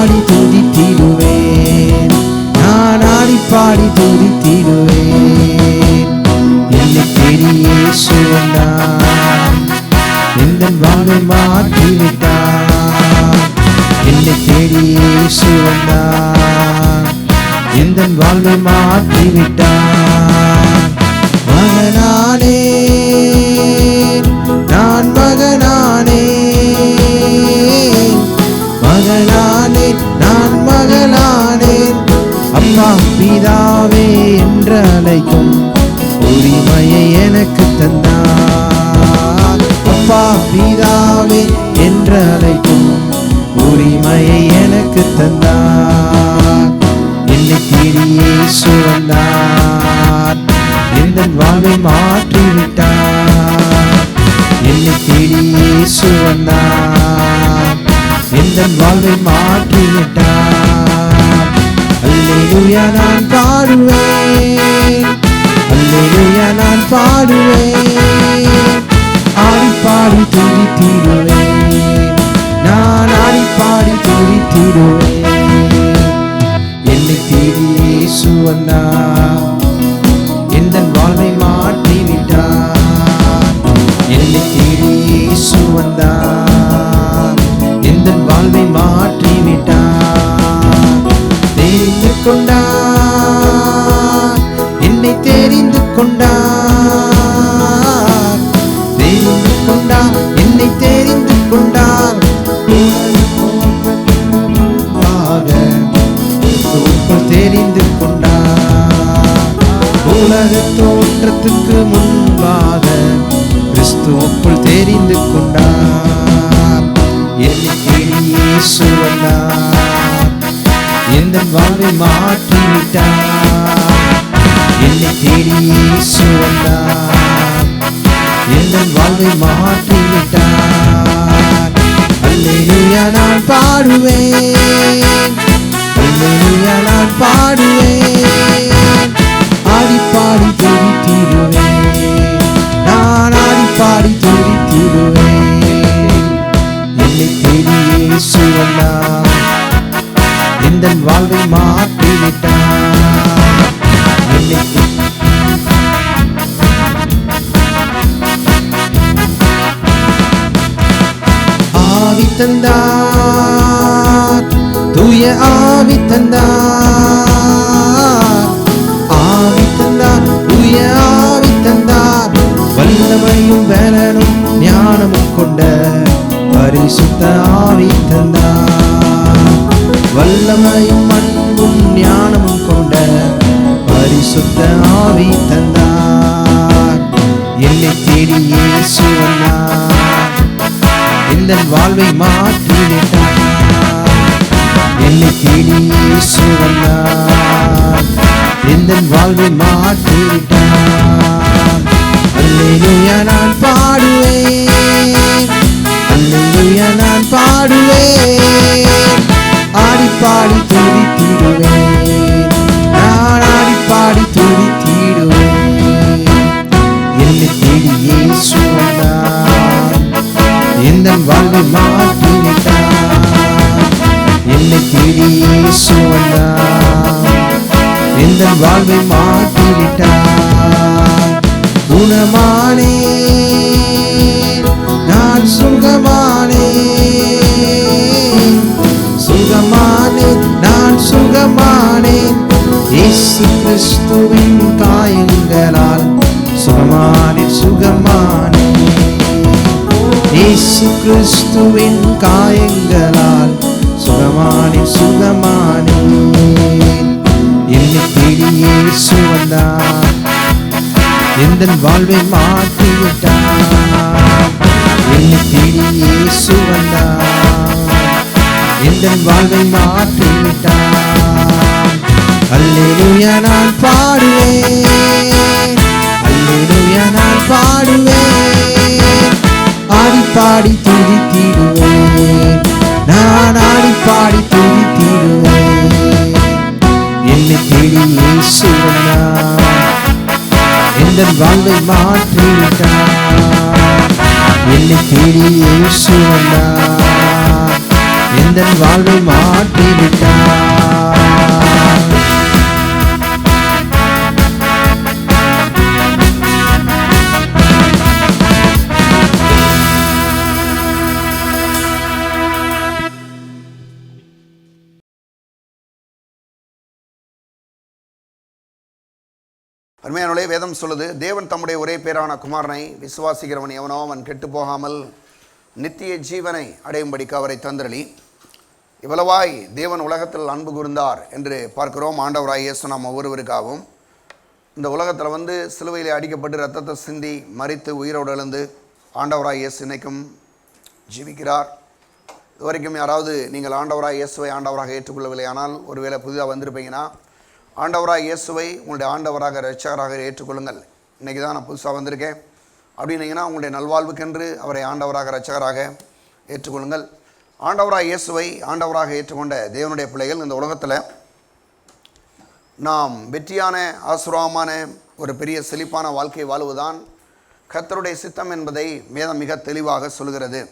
பாடி துதித்திடுவேன், நான் ஆடி பாடி துதித்திடுவேன். என்னை தேடி இயேசு வந்தார், எந்தன் வாழ்வை மாற்றிவிட்டார். என்னை தேடி இயேசு வந்தார், எந்தன் வாழ்வை மாற்றிவிட்டார். மகனானே நான் மகனானே, மகனானே நான் மகனானேன். அப்பா பிதாவே என்று அழைக்கும் உரிமையை எனக்கு தந்தார். அப்பா பிதாவே என்று அழைக்கும் உரிமையை எனக்கு தந்தார். என்னை தேடி இயேசு வந்தார், எந்தன் வாழ்வை மாற்றிவிட்டார். என்னை தேடி இயேசு வந்தார், எந்தன் வாழ்வை மாற்றிவிட்டார். அல்லேலூயா நான் பாடுவேன், அல்லேலூயா நான் பாடுவேன். ஆடி பாடி துதித்திடுவேன், நான் ஆடி பாடி துதித்திடுவேன். என்னை தேடி இயேசு வந்தார், எந்தன் வாழ்வை மாற்றிவிட்டார். என்னை தேடி இயேசு வந்தார், எந்தன் வாழ்வை மாற்றிவிட்டார். தெரிந்து கொண்டார், என்னை தெரிந்து கொண்டார், தெரிந்து கொண்டார், என்னை தெரிந்து கொண்டார். தெரிந்து கொண்டார், உலக தோற்றத்துக்கு முன்பாக கிறிஸ்துவுக்குள் தெரிந்து கொண்டார். என்னை தேடி இயேசு வந்தார், எந்தன் வாழ்வை மாற்றிவிட்டார். என்னை தேடி இயேசு வந்தார், எந்தன் வாழ்வை மாற்றிவிட்டார். அல்லேலூயா நான் பாடுவேன், அல்லேலூயா நான் பாடுவேன். ஆடி பாடி துதித்திடுவேன், நான் ஆடி பாடி துதித்திடுவேன். என்னை தேடி இயேசு வந்தார், எந்தன் வாழ்வை மாற்றிவிட்டார். என்னை ஆவி தந்தார், தூய ஆவி தந்தார், ஆவி தந்தார், தூய ஆவி தந்தார். வல்லமையும் பலனும் ஞானமும் கொண்ட பரிசுத்த ஆவி தந்தார். வல்லமையும் அன்பும் ஞானமும் கொண்ட பரிசுத்த ஆவி தந்தார். என்னை தேடி இயேசு வந்தார், எந்தன் வாழ்வை மாற்றிவிட்டார். என்னை தேடி இயேசு வந்தார், எந்தன் வாழ்வை மாற்றிவிட்டார். அல்லேலூயா நான் பாடுவேன், அல்லேலூயா நான் பாடுவேன். ஆடி பாடி துதித்திடுவேன், நான் ஆடி பாடி துதித்திடுவேன். என்னை தேடி இயேசு வந்தார், எந்தன் வாழ்வை மாற்றிவிட்டார். என்னை தேடி இயேசு வந்தார், எந்தன் வாழ்வை மாற்றிவிட்டார். குணமானேன் நான் சுகமானேன், சுகமானேன் நான் சுகமானேன். இயேசு கிறிஸ்துவின் காயங்களால் சுகமானேன், சுகமானேன். இயேசு கிறிஸ்துவின் காயங்களால் சுகமானேன், சுகமானேன். என்னை தேடி இயேசு வந்தார், எந்தன் வாழ்வை மாற்றிவிட்டார். என்னை தேடி இயேசு வந்தார், எந்தன் வாழ்வை மாற்றிவிட்டார். அல்லேலூயா நான் பாடுவேன், அல்லேலூயா நான் பாடுவேன். ஆடி பாடி துதித்திடுவேன், நான் ஆடி பாடி துதித்திடுவேன். என்னை தேடி இயேசு வந்தார், எந்தன் வாழ்வை மாற்றிவிட்டார். என்னை தேடி இயேசு வந்தார், எந்தன் வாழ்வை மாற்றிவிட்டார். அருமையானவர்களே, வேதம் சொல்லுது, தேவன் தம்முடைய ஒரே பேரான குமாரனை விசுவாசிக்கிறவன் எவனோ அவன் கெட்டு போகாமல் நித்திய ஜீவனை அடையும்படிக்கு அவரை தந்தரளி இவ்வளவாய் தேவன் உலகத்தில் அன்பு கூர்ந்தார் என்று பார்க்கிறோம். ஆண்டவராய் இயேசு நாம் ஒவ்வொருவருக்காகவும் இந்த உலகத்தில் சிலுவையில் அடிக்கப்பட்டு ரத்தத்தை சிந்தி மரித்து உயிரோடு எழுந்து ஆண்டவராய் இயேசு இன்னைக்கும் ஜீவிக்கிறார். இதுவரைக்கும் யாராவது நீங்கள் ஆண்டவராய் இயேசுவை ஆண்டவராக ஏற்றுக்கொள்ளவில்லை, ஆனால் ஒருவேளை புதிதாக வந்திருப்பீங்கன்னா ஆண்டவராக இயேசுவை உங்களுடைய ஆண்டவராக இரட்சகராக ஏற்றுக்கொள்ளுங்கள். இன்றைக்கி தான் நான் புதுசாக வந்திருக்கேன் அப்படின்னீங்கன்னா உங்களுடைய நல்வாழ்வுக்கென்று அவரை ஆண்டவராக இரட்சகராக ஏற்றுக்கொள்ளுங்கள். ஆண்டவராக இயேசுவை ஆண்டவராக ஏற்றுக்கொண்ட தேவனுடைய பிள்ளைகள் இந்த உலகத்தில் நாம் வெற்றியான ஆசீர்வாதமான ஒரு பெரிய செழிப்பான வாழ்க்கை வாழ்வதுதான் கர்த்தருடைய சித்தம் என்பதை வேதம் மிக தெளிவாக சொல்கிறது.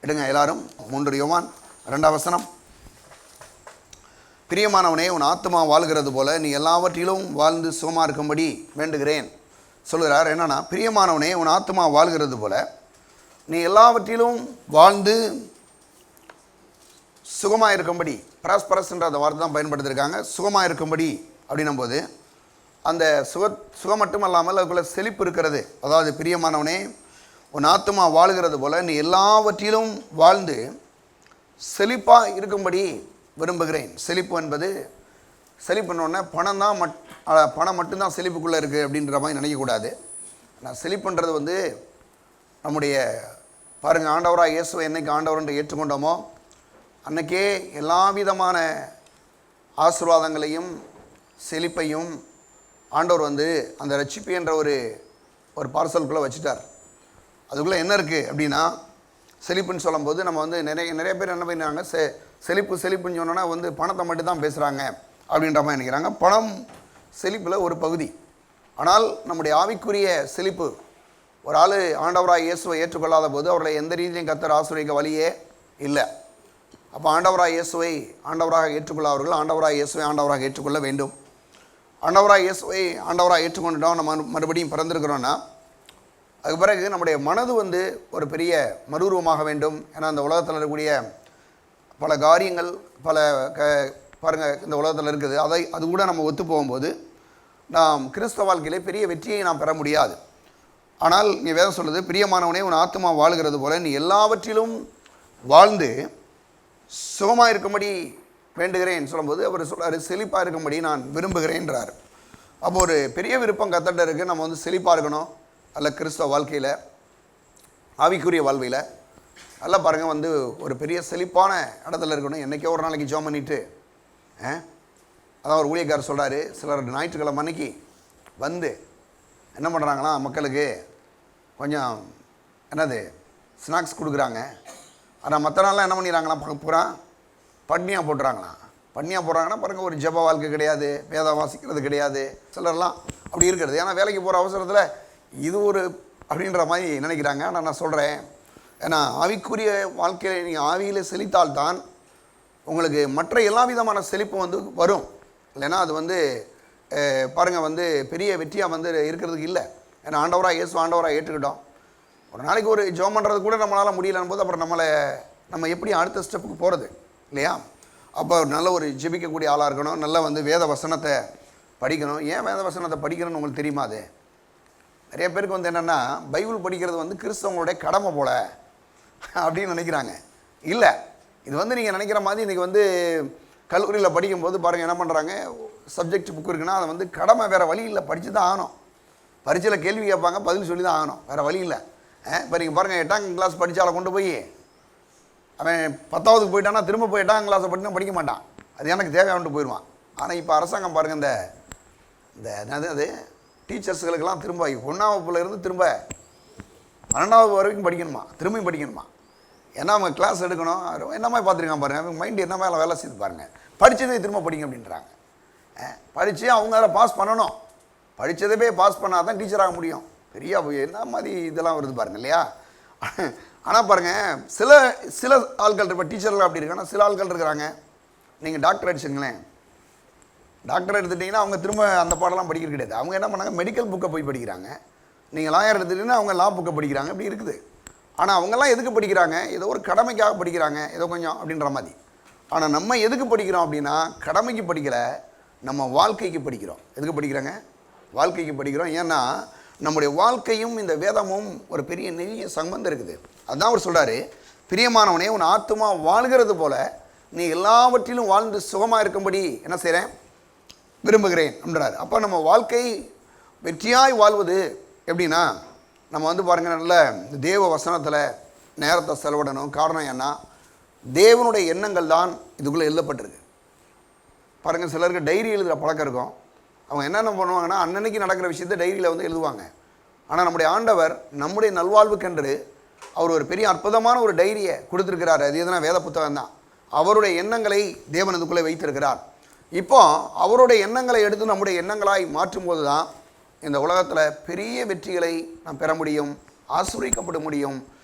எடுங்க எல்லாரும் 3 யோவான் 2 பிரியமானவனே, உன் ஆத்மா வாழ்கிறது போல நீ எல்லாவற்றிலும் வாழ்ந்து சுகமாக இருக்கும்படி வேண்டுகிறேன் சொல்கிறார். என்னன்னா, பிரியமானவனே, உன் ஆத்மா வாழ்கிறது போல நீ எல்லாவற்றிலும் வாழ்ந்து சுகமாக இருக்கும்படி, ப்ராஸ்பரஸ்ன்ற அந்த வார்த்தை தான் பயன்படுத்தியிருக்காங்க. சுகமாக இருக்கும்படி அப்படின்னும் போது அந்த சுகம் மட்டுமல்லாமல் அதுக்குள்ளே செழிப்பு இருக்கிறது. அதாவது பிரியமானவனே, உன் ஆத்மா வாழ்கிறது போல நீ எல்லாவற்றிலும் வாழ்ந்து செழிப்பாக இருக்கும்படி விரும்புகிறேன். செழிப்பு என்பது செழிப்புன்னொன்னே பணம் மட்டும்தான் செழிப்புக்குள்ளே இருக்குது அப்படின்ற மாதிரி நினைக்கக்கூடாது. ஆனால் செழிப்புன்றது நம்முடைய பாருங்கள், ஆண்டவராக இயேசுவை என்னைக்கு ஆண்டவர் என்று ஏற்றுக்கொண்டோமோ அன்றைக்கே எல்லா விதமான ஆசீர்வாதங்களையும் செழிப்பையும் ஆண்டவர் அந்த ரட்சிப்பு என்ற ஒரு பார்சலுக்குள்ளே வச்சுட்டார். அதுக்குள்ளே என்ன இருக்குது அப்படின்னா, செழிப்புன்னு சொல்லும்போது நம்ம நிறைய பேர் என்ன பண்ணிடுறாங்க, செழிப்புன்னு சொன்னோன்னா பணத்தை மட்டும் தான் பேசுகிறாங்க அப்படின்ற மாதிரி நினைக்கிறாங்க. பணம் செழிப்பில் ஒரு பகுதி. ஆனால் நம்முடைய ஆவிக்குரிய செழிப்பு, ஒரு ஆள் ஆண்டவராக இயேசுவை ஏற்றுக்கொள்ளாத போது அவர்களை எந்த ரீதியிலையும் கர்த்தர் ஆசீர்வதிக்க வழியே இல்லை. அப்போ ஆண்டவராக இயேசுவை ஆண்டவராக ஏற்றுக்கொள்ளாதவர்கள் ஆண்டவராக இயேசுவை ஆண்டவராக ஏற்றுக்கொள்ள வேண்டும். ஆண்டவராக இயேசுவை ஆண்டவராக ஏற்றுக்கொண்டுட்டோம், நம்ம மறுபடியும் பிறந்திருக்கிறோன்னா அதுக்கு பிறகு நம்முடைய மனது ஒரு பெரிய மறுரூபமாக வேண்டும். ஏன்னா இந்த உலகத்தில் இருக்கக்கூடிய பல காரியங்கள் பாருங்கள் இந்த உலகத்தில் இருக்குது. அது கூட நம்ம ஒத்து போகும்போது நாம் கிறிஸ்தவ வாழ்க்கையிலே பெரிய வெற்றியை நாம் பெற முடியாது. ஆனால் நீ வேதம் சொல்லுது, பிரியமானவனே, உன் ஆத்மா வாழ்கிறது போல நீ எல்லாவற்றிலும் வாழ்ந்து சுகமாக இருக்கும்படி வேண்டுகிறேன் சொல்லும்போது அவர் சொல்கிறார், செழிப்பாக இருக்கும்படி நான் விரும்புகிறேன்றார். அப்போ ஒரு பெரிய விருப்பம் கர்த்தர்ட்ட இருக்குது. நம்ம செழிப்பாக இருக்கணும். அல்ல கிறிஸ்தவ வாழ்க்கையில் ஆவிக்குரிய வாழ்வையில் நல்லா பாருங்கள், ஒரு பெரிய செழிப்பான இடத்துல இருக்கணும். என்றைக்கோ ஒரு நாளைக்கு ஜெபம் பண்ணிவிட்டு அதான் ஒரு ஊழியக்காரர் சொல்கிறாரு, சிலர் ஞாயிற்றுக்கிழமை அன்னைக்கு என்ன பண்ணுறாங்களா, மக்களுக்கு கொஞ்சம் ஸ்நாக்ஸ் கொடுக்குறாங்க. ஆனால் மற்ற நாள்லாம் என்ன பண்ணிடுறாங்களாம், பூரா பட்னியாக போடுறாங்கன்னா பாருங்கள், ஒரு ஜெப வாழ்க்கை கிடையாது, வேதம் வாசிக்கிறது கிடையாது. சிலர்லாம் அப்படி இருக்கிறது. ஏன்னா வேலைக்கு போகிற அவசரத்தில் இது அப்படின்ற மாதிரி நினைக்கிறாங்க. ஆனால் நான் சொல்கிறேன், ஏன்னா ஆவிக்குரிய வாழ்க்கையில் நீங்கள் ஆவியில் செழித்தால்தான் உங்களுக்கு மற்ற எல்லா விதமான செழிப்பும் வரும். இல்லைன்னா அது பாருங்கள் பெரிய வெற்றியாக இருக்கிறதுக்கு இல்லை. ஏன்னா ஆண்டவராக இயேசு ஆண்டவராக ஏற்றுக்கிட்டோம். ஒரு நாளைக்கு ஒரு ஜெபம் பண்ணுறது கூட நம்மளால் முடியலன்னு போது அப்புறம் நம்ம எப்படி அடுத்த ஸ்டெப்புக்கு போகிறது இல்லையா? அப்போ நல்ல ஒரு ஜெபிக்கக்கூடிய ஆளாக இருக்கணும். நல்ல வேத வசனத்தை படிக்கணும். ஏன் வேத வசனத்தை படிக்கணும்னு உங்களுக்கு தெரியுமா? அது நிறைய பேருக்கு என்னென்னா, பைபிள் படிக்கிறது கிறிஸ்தவங்களுடைய கடமை போல அப்படின்னு நினைக்கிறாங்க. இல்லை, இது நீங்கள் நினைக்கிற மாதிரி இன்றைக்கி கல்லூரியில் படிக்கும்போது பாருங்கள் என்ன பண்ணுறாங்க, சப்ஜெக்ட் புக் இருக்குன்னா அதை கடமை, வேறு வழி இல்லை, படித்து தான் ஆகணும். பரீட்சையில் கேள்வி கேட்பாங்க, பதில் சொல்லி தான் ஆகணும், வேறு வழி இல்லை. இப்போ நீங்கள் பாருங்கள், 8ஆம் கிளாஸ் படித்தால கொண்டு போய் அவன் 10ஆவதுக்கு போயிட்டான்னா திரும்ப போய் 8ஆம் கிளாஸை படிக்க மாட்டான். அது எனக்கு தேவையானட்டு போயிடுவான். ஆனால் இப்போ அரசாங்கம் பாருங்கள், இந்த என்னது டீச்சர்ஸுகளுக்கெல்லாம் திரும்ப 1ஆம் வகுப்புலேருந்து திரும்ப 12ஆம் வகுப்பு வரைக்கும் படிக்கணுமா, திரும்பியும் படிக்கணுமா. ஏன்னா அவங்க கிளாஸ் எடுக்கணும். என்ன மாதிரி பார்த்துருக்கான் பாருங்கள், அவங்க மைண்டு என்ன மேலே வேலை செய்து பாருங்கள். படித்ததே திரும்ப படிங்க அப்படின்றாங்க. படித்து அவங்க அதில் பாஸ் பண்ணணும். படித்ததே பாஸ் பண்ணால் தான் டீச்சராக முடியும். பெரிய என்ன மாதிரி இதெல்லாம் வருது பாருங்கள் இல்லையா? ஆனால் பாருங்கள், சில ஆட்கள் இப்போ டீச்சர்கள் அப்படி இருக்காங்கன்னா சில ஆட்கள் இருக்கிறாங்க. நீங்கள் டாக்டர் அடிச்சுங்களேன், டாக்டர் எடுத்துட்டிங்கன்னா அவங்க திரும்ப அந்த பாடலாம் படிக்கிறது கிடையாது. அவங்க என்ன பண்ணாங்க, மெடிக்கல் புக்கை போய் படிக்கிறாங்க. நீங்கள் லாயர் எடுத்துட்டிங்கன்னா அவங்க லா புக்கை படிக்கிறாங்க. இப்படி இருக்குது. ஆனால் அவங்கெல்லாம் எதுக்கு படிக்கிறாங்க? ஏதோ ஒரு கடமைக்காக படிக்கிறாங்க, ஏதோ கொஞ்சம் அப்படின்ற மாதிரி. ஆனால் நம்ம எதுக்கு படிக்கிறோம் அப்படின்னா, கடமைக்கு படிக்கலை, நம்ம வாழ்க்கைக்கு படிக்கிறோம். எதுக்கு படிக்கிறாங்க? வாழ்க்கைக்கு படிக்கிறோம். ஏன்னா நம்முடைய வாழ்க்கையும் இந்த வேதமும் ஒரு பெரிய நெறிய சம்பந்தம் இருக்குது. அதுதான் அவர் சொல்கிறாரு, பிரியமானவனே உன் ஆத்துமா வாழ்கிறது போல நீ எல்லாவற்றிலும் வாழ்ந்து சுகமாக இருக்கும்படி என்ன செய்கிறேன் விரும்புகிறேன் அப்படின்றாரு. அப்போ நம்ம வாழ்க்கை வெற்றியாய் வாழ்வது எப்படின்னா, நம்ம வந்து பாருங்கள் நல்ல தேவ வசனத்தில் நேரத்தை செலவிடணும். காரணம் என்ன, தேவனுடைய எண்ணங்கள் தான் இதுக்குள்ளே எழுதப்பட்டிருக்கு. பாருங்கள், சிலருக்கு டைரி எழுதுகிற பழக்கம் இருக்கும். அவங்க என்னென்ன பண்ணுவாங்கன்னா அன்னன்னைக்கு நடக்கிற விஷயத்தை டைரியில் வந்து எழுதுவாங்க. ஆனால் நம்முடைய ஆண்டவர் நம்முடைய நல்வாழ்வுக்கென்று அவர் ஒரு பெரிய அற்புதமான ஒரு டைரியை கொடுத்துருக்கிறார். அது எதுனா வேத புத்தகம் தான். அவருடைய எண்ணங்களை தேவன் இதுக்குள்ளே வைத்திருக்கிறார். இப்போ அவருடைய எண்ணங்களை எடுத்து நம்முடைய எண்ணங்களாய் மாற்றும்போது தான் இந்த உலகத்தில் பெரிய வெற்றிகளை நாம் பெற முடியும், ஆசீர்வதிக்கப்பட முடியும்.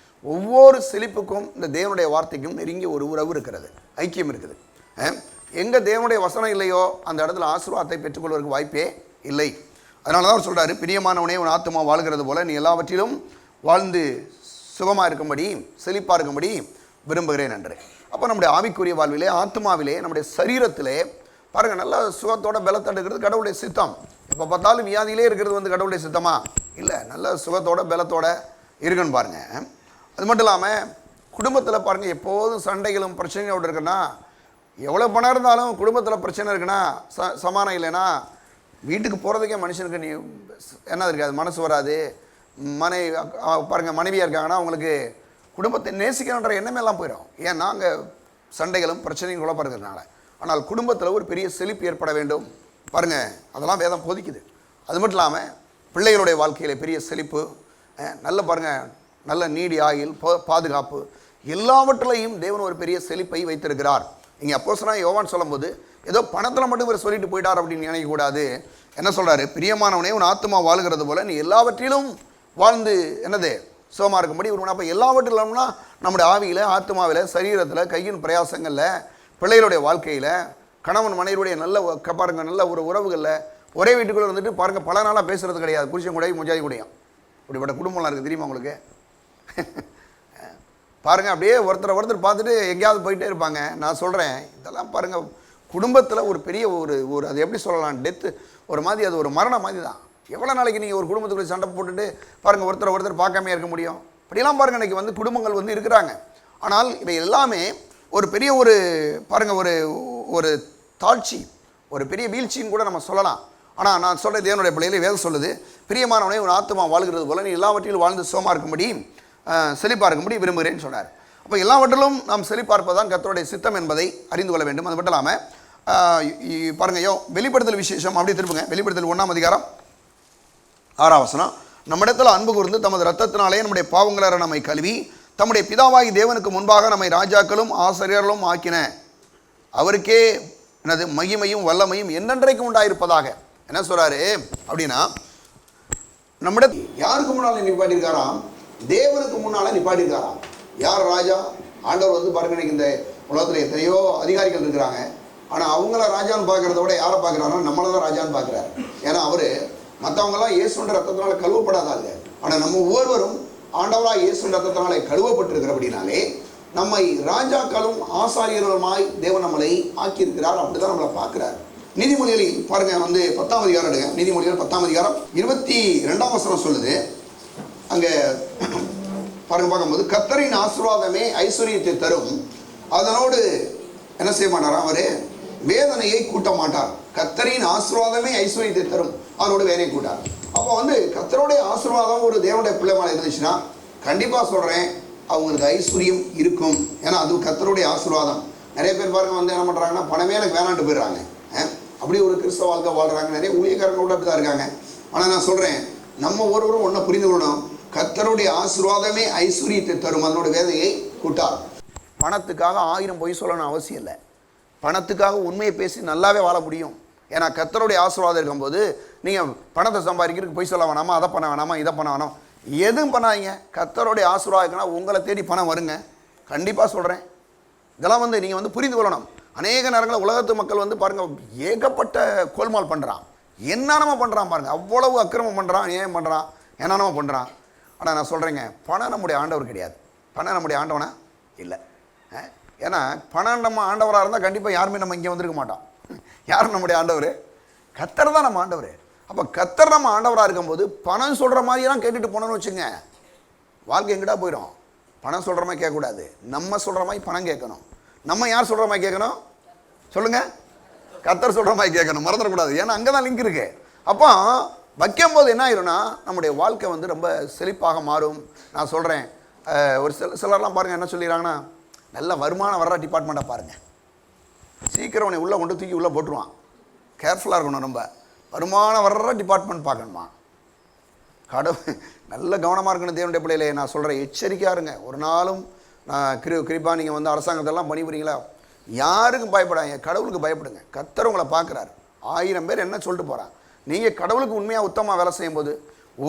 ஒவ்வொரு செழிப்புக்கும் இந்த தேவனுடைய வார்த்தைக்கும் நெருங்கிய ஒரு உறவு இருக்கிறது, ஐக்கியம் இருக்குது. எங்கே தேவனுடைய வசனம் இல்லையோ அந்த இடத்துல ஆசீர்வாதத்தை பெற்றுக்கொள்வதற்கு வாய்ப்பே இல்லை. அதனால தான் அவர் சொல்கிறாரு, பிரியமானவனே உன் ஆத்துமா வாழ்கிறது போல நீ எல்லாவற்றிலும் வாழ்ந்து சுகமாக இருக்கும்படி செழிப்பாக இருக்கும்படி விரும்புகிறேன் என்று. அப்போ நம்முடைய ஆவிக்குரிய வாழ்விலே, ஆத்மாவிலே, நம்முடைய சரீரத்திலே பாருங்கள் நல்ல சுகத்தோட பலத்தோடு இருக்கிறது கடவுளுடைய சித்தம். எப்போ பார்த்தாலும் வியாதியிலே இருக்கிறது வந்து கடவுளுடைய சித்தமா இல்லை, நல்ல சுகத்தோட பலத்தோட இருக்குன்னு பாருங்கள். அது மட்டும் இல்லாமல் குடும்பத்தில் பாருங்கள் எப்போதும் சண்டைகளும் பிரச்சனையோடு இருக்குன்னா, எவ்வளோ பணம் இருந்தாலும் குடும்பத்தில் பிரச்சனை இருக்குன்னா, சமானம் இல்லைன்னா வீட்டுக்கு போகிறதுக்கே மனுஷனுக்கு நீ என்ன இருக்காது, மனசு வராது. பாருங்கள் மனைவியாக இருக்காங்கன்னா அவங்களுக்கு குடும்பத்தை நேசிக்கணுன்ற எண்ணமே எல்லாம் போயிடும். ஏன்னா அங்கே சண்டைகளும் பிரச்சனையும் குழப்பறதுனால. ஆனால் குடும்பத்தில் ஒரு பெரிய செழிப்பு ஏற்பட வேண்டும் பாருங்கள், அதெல்லாம் வேதம் போதிக்குது. அது மட்டும் இல்லாமல் பிள்ளைகளுடைய வாழ்க்கையில் பெரிய செழிப்பு, நல்ல பாருங்கள் நல்ல நீடி ஆயுள், பாதுகாப்பு, எல்லாவற்றிலையும் தேவன் ஒரு பெரிய செழிப்பை வைத்திருக்கிறார். இங்கே அப்போஸ்தலனாகிய யோவான் சொல்லும்போது ஏதோ பணத்தில் மட்டும் இவர் சொல்லிட்டு போயிட்டார் அப்படின்னு நினைக்கக்கூடாது. என்ன சொல்கிறாரு, பிரியமானவனே உன் ஆத்துமா வாழ்கிறது போல நீ எல்லாவற்றிலும் வாழ்ந்து என்னது சுகமாக இருக்கும்படி ஒரு. அப்போ எல்லாவற்றிலும்னா நம்முடைய ஆவியில், ஆத்மாவில், சரீரத்தில், கையின் பிரயாசங்களில், பிள்ளைகளுடைய வாழ்க்கையில், கணவன் மனைவியுடைய நல்ல பாருங்கள் நல்ல ஒரு உறவுகளில், ஒரே வீட்டுக்குள்ளே வந்துட்டு பாருங்கள் பல நாளாக பேசுகிறது கிடையாது, புருஷன் கூடயும் முஜாதி கூடயும். இப்படிப்பட்ட குடும்பம்லாம் இருக்குது தெரியுமா உங்களுக்கு? பாருங்கள் அப்படியே ஒருத்தர் பார்த்துட்டு எங்கேயாவது போயிட்டே இருப்பாங்க. நான் சொல்கிறேன் இதெல்லாம் பாருங்கள் குடும்பத்தில் ஒரு பெரிய ஒரு அது எப்படி சொல்லலாம், டெத்து ஒரு மாதிரி, அது ஒரு மரணம் மாதிரி தான். எவ்வளோ நாளைக்கு நீங்கள் ஒரு குடும்பத்துக்குள்ளே சண்டை போட்டுட்டு பாருங்கள் ஒருத்தர் பார்க்காம இருக்க முடியும்? இப்படிலாம் பாருங்கள் இன்றைக்கி வந்து குடும்பங்கள் வந்து இருக்கிறாங்க. ஆனால் இவை எல்லாமே ஒரு பெரிய ஒரு பாருங்கள் ஒரு தாழ்ச்சி, ஒரு பெரிய வீழ்ச்சின்னு கூட நம்ம சொல்லலாம். ஆனால் நான் சொல்கிற தேவனுடைய பிள்ளைகளே வேதம் சொல்லுது, பிரியமானவனே ஒரு ஆத்துமா வாழ்கிறது போல நீ எல்லாவற்றிலும் வாழ்ந்து சுகமாக இருக்கும்படி செழிப்பாக இருக்கும்படி விரும்புகிறேன்னு சொன்னார். அப்போ எல்லாவற்றிலும் நாம் செழிப்பாக இருப்பதுதான் கர்த்தருடைய சித்தம் என்பதை அறிந்து கொள்ள வேண்டும். அது மட்டும் இல்லாமல் பாருங்க வெளிப்படுத்தல் விசேஷம் அப்படி திருப்புங்க. வெளிப்படுத்தல் 1ஆம் அதிகாரம் 6ஆம் வசனம், நம்மிடத்தில் அன்பு கூர்ந்து தமது இரத்தத்தினாலே நம்முடைய பாவங்களை நம்மை கழுவி தம்முடைய பிதாவாகி தேவனுக்கு முன்பாக நம்மை ராஜாக்களும் ஆசிரியர்களும் ஆக்கின அவருக்கே எனது மகிமையும் வல்லமையும் என்னென்றைக்கும் உண்டாயிருப்பதாக. என்ன சொல்றாரு அப்படின்னா, நம்மிடத்தில் யாருக்கு முன்னால் நிப்பாட்டியிருக்காராம், தேவனுக்கு முன்னால் நிப்பாட்டியிருக்காராம். யார் ராஜா? ஆண்டவர் வந்து பாருங்க இன்னைக்கு இந்த உலகத்தில் எத்தனையோ அதிகாரிகள் இருக்கிறாங்க. ஆனால் அவங்கள ராஜான்னு பார்க்குறத விட யாரை பார்க்குறாருன்னா நம்மளை தான் ராஜான்னு பார்க்குறாரு. ஏன்னா அவர் மற்றவங்களாம் இயேசுன்ற ரத்தத்தினால கழுவப்படாதாங்க. ஆனால் நம்ம ஒவ்வொருவரும் ஆண்டவராக இயேசுன்ற ரத்தத்தினாலே கழுவப்பட்டிருக்கிறபடினாலே நம்மை ராஜாக்களும் ஆசாரியர்களுமாய் தேவன் நம்மளை ஆக்கியிருக்கிறார். அப்படிதான் நம்மளை பார்க்குறாரு. நீதிமொழிகளில் பாருங்க வந்து 10ஆம் அதிகாரம் எடுங்க. நீதிமொழிகள் 10ஆம் அதிகாரம் 22ஆம் வசனம் சொல்லுது. அங்கே பாருங்க பார்க்கும்போது, கர்த்தரின் ஆசீர்வாதமே ஐஸ்வர்யத்தை தரும், அதனோடு என்ன செய்ய மாட்டார், அவர் வேதனையை கூட்ட மாட்டார். கர்த்தரின் ஆசீர்வாதமே ஐஸ்வர்யத்தை தரும், அதனோடு வேதனையை கூட்டார். அப்போ வந்து கர்த்தருடைய ஆசீர்வாதம் ஒரு தேவனுடைய பிள்ளை மேலே இருந்துச்சுன்னா கண்டிப்பாக சொல்கிறேன் அவங்களுக்கு ஐஸ்வர்யம் இருக்கும். ஏன்னா அது கர்த்தருடைய ஆசீர்வாதம். நிறைய பேர் பாருங்க வந்து என்ன பண்ணுறாங்கன்னா பணமே எனக்கு வேணான்ட்டு போயிடுறாங்க. அப்படி ஒரு கிறிஸ்தவ வாழ்க்கை வாழ்கிறாங்க. நிறைய ஊழியக்காரங்க கூட அப்படி தான் இருக்காங்க. ஆனால் நான் சொல்கிறேன், நம்ம ஒருவரும் ஒன்றை புரிந்து கொள்ளணும், கர்த்தருடைய ஆசீர்வாதமே ஐஸ்வர்யத்தை தரும், அதனோட வேதனையை கூட்டார். பணத்துக்காக 1000 பொய் சொல்லணும் அவசியம் இல்லை. பணத்துக்காக உண்மையை பேசி நல்லாவே வாழ முடியும். ஏன்னா கர்த்தருடைய ஆசீர்வாதம் இருக்கும்போது நீங்கள் பணத்தை சம்பாதிக்கிறதுக்கு பொய் சொல்ல வேணாமா, அதை பண்ண வேணாமா, இதை பண்ண வேணாம், எதுவும் பண்ணாதீங்க. கர்த்தருடைய ஆசீர்வாதம்னா உங்களை தேடி பணம் வருங்க. கண்டிப்பாக சொல்கிறேன். இதெல்லாம் வந்து நீங்கள் வந்து புரிந்து கொள்ளணும். அநேக நேரங்களில் உலகத்து மக்கள் வந்து பாருங்கள் ஏகப்பட்ட கோல்மால் பண்ணுறான், என்னென்னமோ பண்ணுறான் பாருங்கள், அவ்வளவு அக்கிரமம் பண்ணுறான், ஏன் பண்ணுறான், என்னென்னமோ பண்ணுறான். ஆனால் நான் சொல்கிறேங்க, பணம் நம்முடைய ஆண்டவர் கிடையாது. பணம் நம்முடைய ஆண்டவனா இல்லை. ஏன்னா பணம் நம்ம ஆண்டவராக இருந்தால் கண்டிப்பாக யாருமே நம்ம இங்கே வந்திருக்க மாட்டோம். யார் நம்முடைய ஆண்டவர்? கர்த்தர் தான் நம்ம ஆண்டவர். அப்போ கர்த்தர் நம்ம ஆண்டவராக இருக்கும்போது பணம் சொல்கிற மாதிரியெல்லாம் கேட்டுட்டு போனோன்னு வச்சுங்க, வாழ்க்கை எங்கிட்டா போயிடும். பணம் சொல்கிற மாதிரி கேட்கக்கூடாது, நம்ம சொல்கிற மாதிரி பணம் கேட்கணும். நம்ம யார் சொல்கிற மாதிரி கேட்கணும் சொல்லுங்கள்? கர்த்தர் சொல்கிற மாதிரி கேட்கணும், மறந்துடக்கூடாது. ஏன்னா அங்கே தான் லிங்க் இருக்குது. அப்போ வைக்கும்போது என்ன ஆயிரும்னா நம்முடைய வாழ்க்கை வந்து ரொம்ப செழிப்பாக மாறும். நான் சொல்கிறேன், ஒரு சிலர்லாம் பாருங்கள் என்ன சொல்லிடுறாங்கன்னா, நல்ல வருமானம் வர்ற டிபார்ட்மெண்ட்டை பாருங்கள், சீக்கிரம் உன்னை உள்ளே கொண்டு தூக்கி உள்ளே போட்டுருவான். கேர்ஃபுல்லாக இருக்கணும். நம்ம வருமானம் வர்ற டிபார்ட்மெண்ட் பார்க்கணுமா? கடவுள் நல்ல கவனமாக இருக்கணும். தேவனுடைய பிள்ளையிலே நான் சொல்கிறேன், எச்சரிக்கையாக இருங்க. ஒரு நாளும் நான் குறிப்பாக நீங்கள் வந்து அரசாங்கத்தெல்லாம் பணிபுரிங்களா, யாருக்கும் பயப்படாங்க, கடவுளுக்கு பயப்படுங்க. கர்த்தர் உங்களை பார்க்குறாரு. 1000 பேர் என்ன சொல்லிட்டு போகிறான், நீங்கள் கடவுளுக்கு உண்மையாக உத்தமாக வேலை செய்யும்போது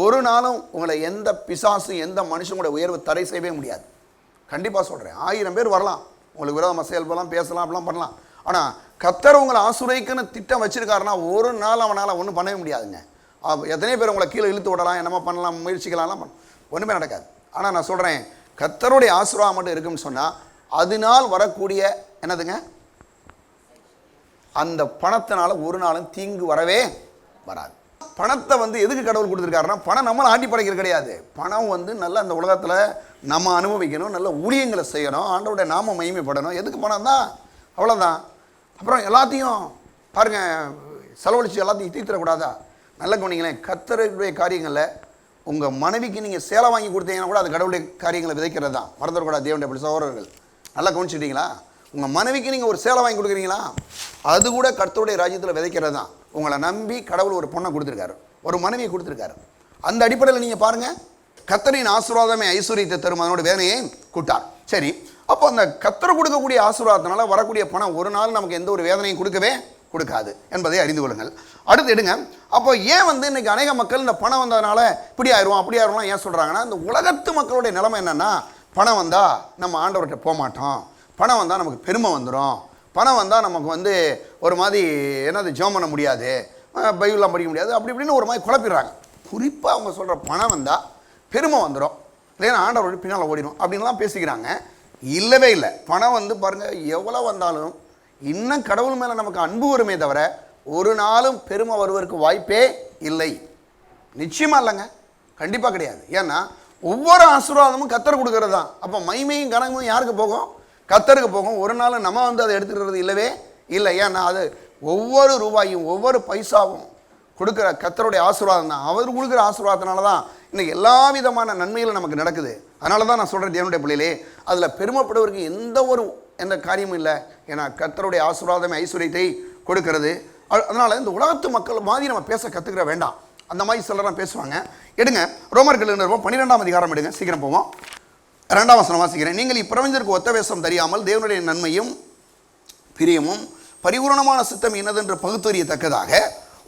ஒரு நாளும் உங்களை எந்த பிசாசும் எந்த மனுஷனோட உயர்வு தடை செய்யவே முடியாது. கண்டிப்பாக சொல்கிறேன். 1000 பேர் வரலாம், உங்களுக்கு விரோதமாக செயல்படலாம், பேசலாம், அப்படிலாம் பண்ணலாம். ஆனால் கர்த்தர் உங்களை ஆசுரைக்குன்னு திட்டம் வச்சுருக்காருன்னா ஒரு நாள் அவனால் ஒன்றும் பண்ணவே முடியாதுங்க. எத்தனை பேர் உங்களை கீழே இழுத்து விடலாம், என்னமா பண்ணலாம், முயற்சிக்கலாம்லாம் ஒன்றுமே நடக்காது. ஆனால் நான் சொல்கிறேன், கர்த்தருடைய ஆசீர்வாதம் மட்டும் இருக்குன்னு சொன்னால் அதனால் வரக்கூடிய என்னதுங்க, அந்த பணத்தினால ஒரு நாளும் தீங்கு வரவே வராது. பணத்தை வந்து எதுக்கு கடவுள் கொடுத்துருக்காருன்னா, பணம் நம்மளை ஆட்டி படைக்கிறது கிடையாது. பணம் வந்து நல்ல அந்த உலகத்தில் நம்ம அனுபவிக்கணும், நல்ல ஊழியங்களை செய்யணும், ஆண்டவருடைய நாம மகிமைப்படணும். எதுக்கு பணம் தான், அவ்வளோதான். அப்புறம் எல்லாத்தையும் பாருங்கள், செலவழித்து எல்லாத்தையும் தீர்த்திடக்கூடாதா? நல்ல கவனிங்களேன், கர்த்தருடைய காரியங்களில் உங்கள் மனைவிக்கு நீங்கள் சேலை வாங்கி கொடுத்தீங்கன்னா கூட அது கடவுளுடைய காரியங்களை விதைக்கிறது தான். மறந்துடக்கூடாது தேவனுடைய அப்படி சகோதரர்கள். நல்லா கவனிச்சுட்டீங்களா? உங்கள் மனைவிக்கு நீங்கள் ஒரு சேலை வாங்கி கொடுக்குறீங்களா, அது கூட கர்த்தருடைய ராஜ்யத்தில் விதைக்கிறது தான். உங்களை நம்பி கடவுள் ஒரு பொண்ணை கொடுத்துருக்காரு, ஒரு மனைவியை கொடுத்துருக்காரு. அந்த அடிப்படையில் நீங்கள் பாருங்கள், கர்த்தரின் ஆசீர்வாதமே ஐஸ்வர்யத்தை தரும், அதனோட வேலையை கூட்டார். சரி, அப்போ அந்த கர்த்தர் கொடுக்கக்கூடிய ஆசீர்வாதத்தினால வரக்கூடிய பணம் ஒரு நாள் நமக்கு எந்த ஒரு வேதனையும் கொடுக்காது என்பதை அறிந்து கொள்ளுங்கள். அடுத்து எடுங்க. அப்போ ஏன் வந்து இன்னைக்கு அநேக மக்கள் இந்த பணம் வந்ததுனால இப்படி ஆயிடுவோம் அப்படி ஆயிடுவோம் ஏன் சொல்கிறாங்கன்னா, இந்த உலகத்து மக்களுடைய நிலைமை என்னென்னா, பணம் வந்தால் நம்ம ஆண்டவர்கிட்ட போக மாட்டோம், பணம் வந்தால் நமக்கு பெருமை வந்துடும், பணம் வந்தால் நமக்கு வந்து ஒரு மாதிரி என்னது ஜெபம் பண்ண முடியாது, பைபிள்லாம் படிக்க முடியாது, அப்படி இப்படின்னு ஒரு மாதிரி குழப்பிடுறாங்க. குறிப்பாக அவங்க சொல்கிற பணம் வந்தால் பெருமை வந்துடும், இல்லைன்னா ஆண்டவரோட பின்னால் ஓடிடும் அப்படின்லாம் பேசிக்கிறாங்க. இல்லவே இல்லை. பணம் வந்து பாருங்கள், எவ்வளோ வந்தாலும் இன்னும் கடவுள் மேலே நமக்கு அன்பு வருமே தவிர ஒரு நாளும் பெருமை வருவதற்கு வாய்ப்பே இல்லை. நிச்சயமாக இல்லைங்க, கண்டிப்பாக கிடையாது. ஏன்னா ஒவ்வொரு ஆசீர்வாதமும் கர்த்தர் கொடுக்கறது தான். அப்போ மகிமையும் கனமும் யாருக்கு போகும்? கர்த்தருக்கு போகும். ஒரு நாள் நம்ம வந்து அதை எடுத்துக்கிறது இல்லவே இல்லை. ஏன்னா அது ஒவ்வொரு ரூபாயும் ஒவ்வொரு பைசாவும் கொடுக்குற கர்த்தருடைய ஆசீர்வாதம் தான். அவர் கொடுக்குற ஆசீர்வாதத்தினால தான் இன்றைக்கி எல்லா விதமான நன்மைகளும் நமக்கு நடக்குது. அதனால தான் நான் சொல்கிறேன், தேவனுடைய பிள்ளையிலே அதில் பெருமைப்படுவதற்கு எந்த காரியமும் இல்லை. ஏன்னா கர்த்தருடைய ஆசீர்வாதமே ஐஸ்வர்யத்தை கொடுக்கிறது. அதனால் இந்த உலகத்து மக்கள் மாதிரி நம்ம பேச கற்றுக்கிற வேண்டாம். அந்த மாதிரி சிலரெல்லாம் பேசுவாங்க. எடுங்க, ரோமர்கள் 12ஆம் அதிகாரம் எடுங்க, சீக்கிரம் போவோம். 2ஆம் வசனம் வாசிக்கிறேன். நீங்கள் இப்பிரபஞ்சத்திற்கு ஒத்த வேஷம் தெரியாமல் தேவனுடைய நன்மையும் பிரியமும் பரிபூரணமான சித்தம் என்னதென்று பகுத்தறியத்தக்கதாக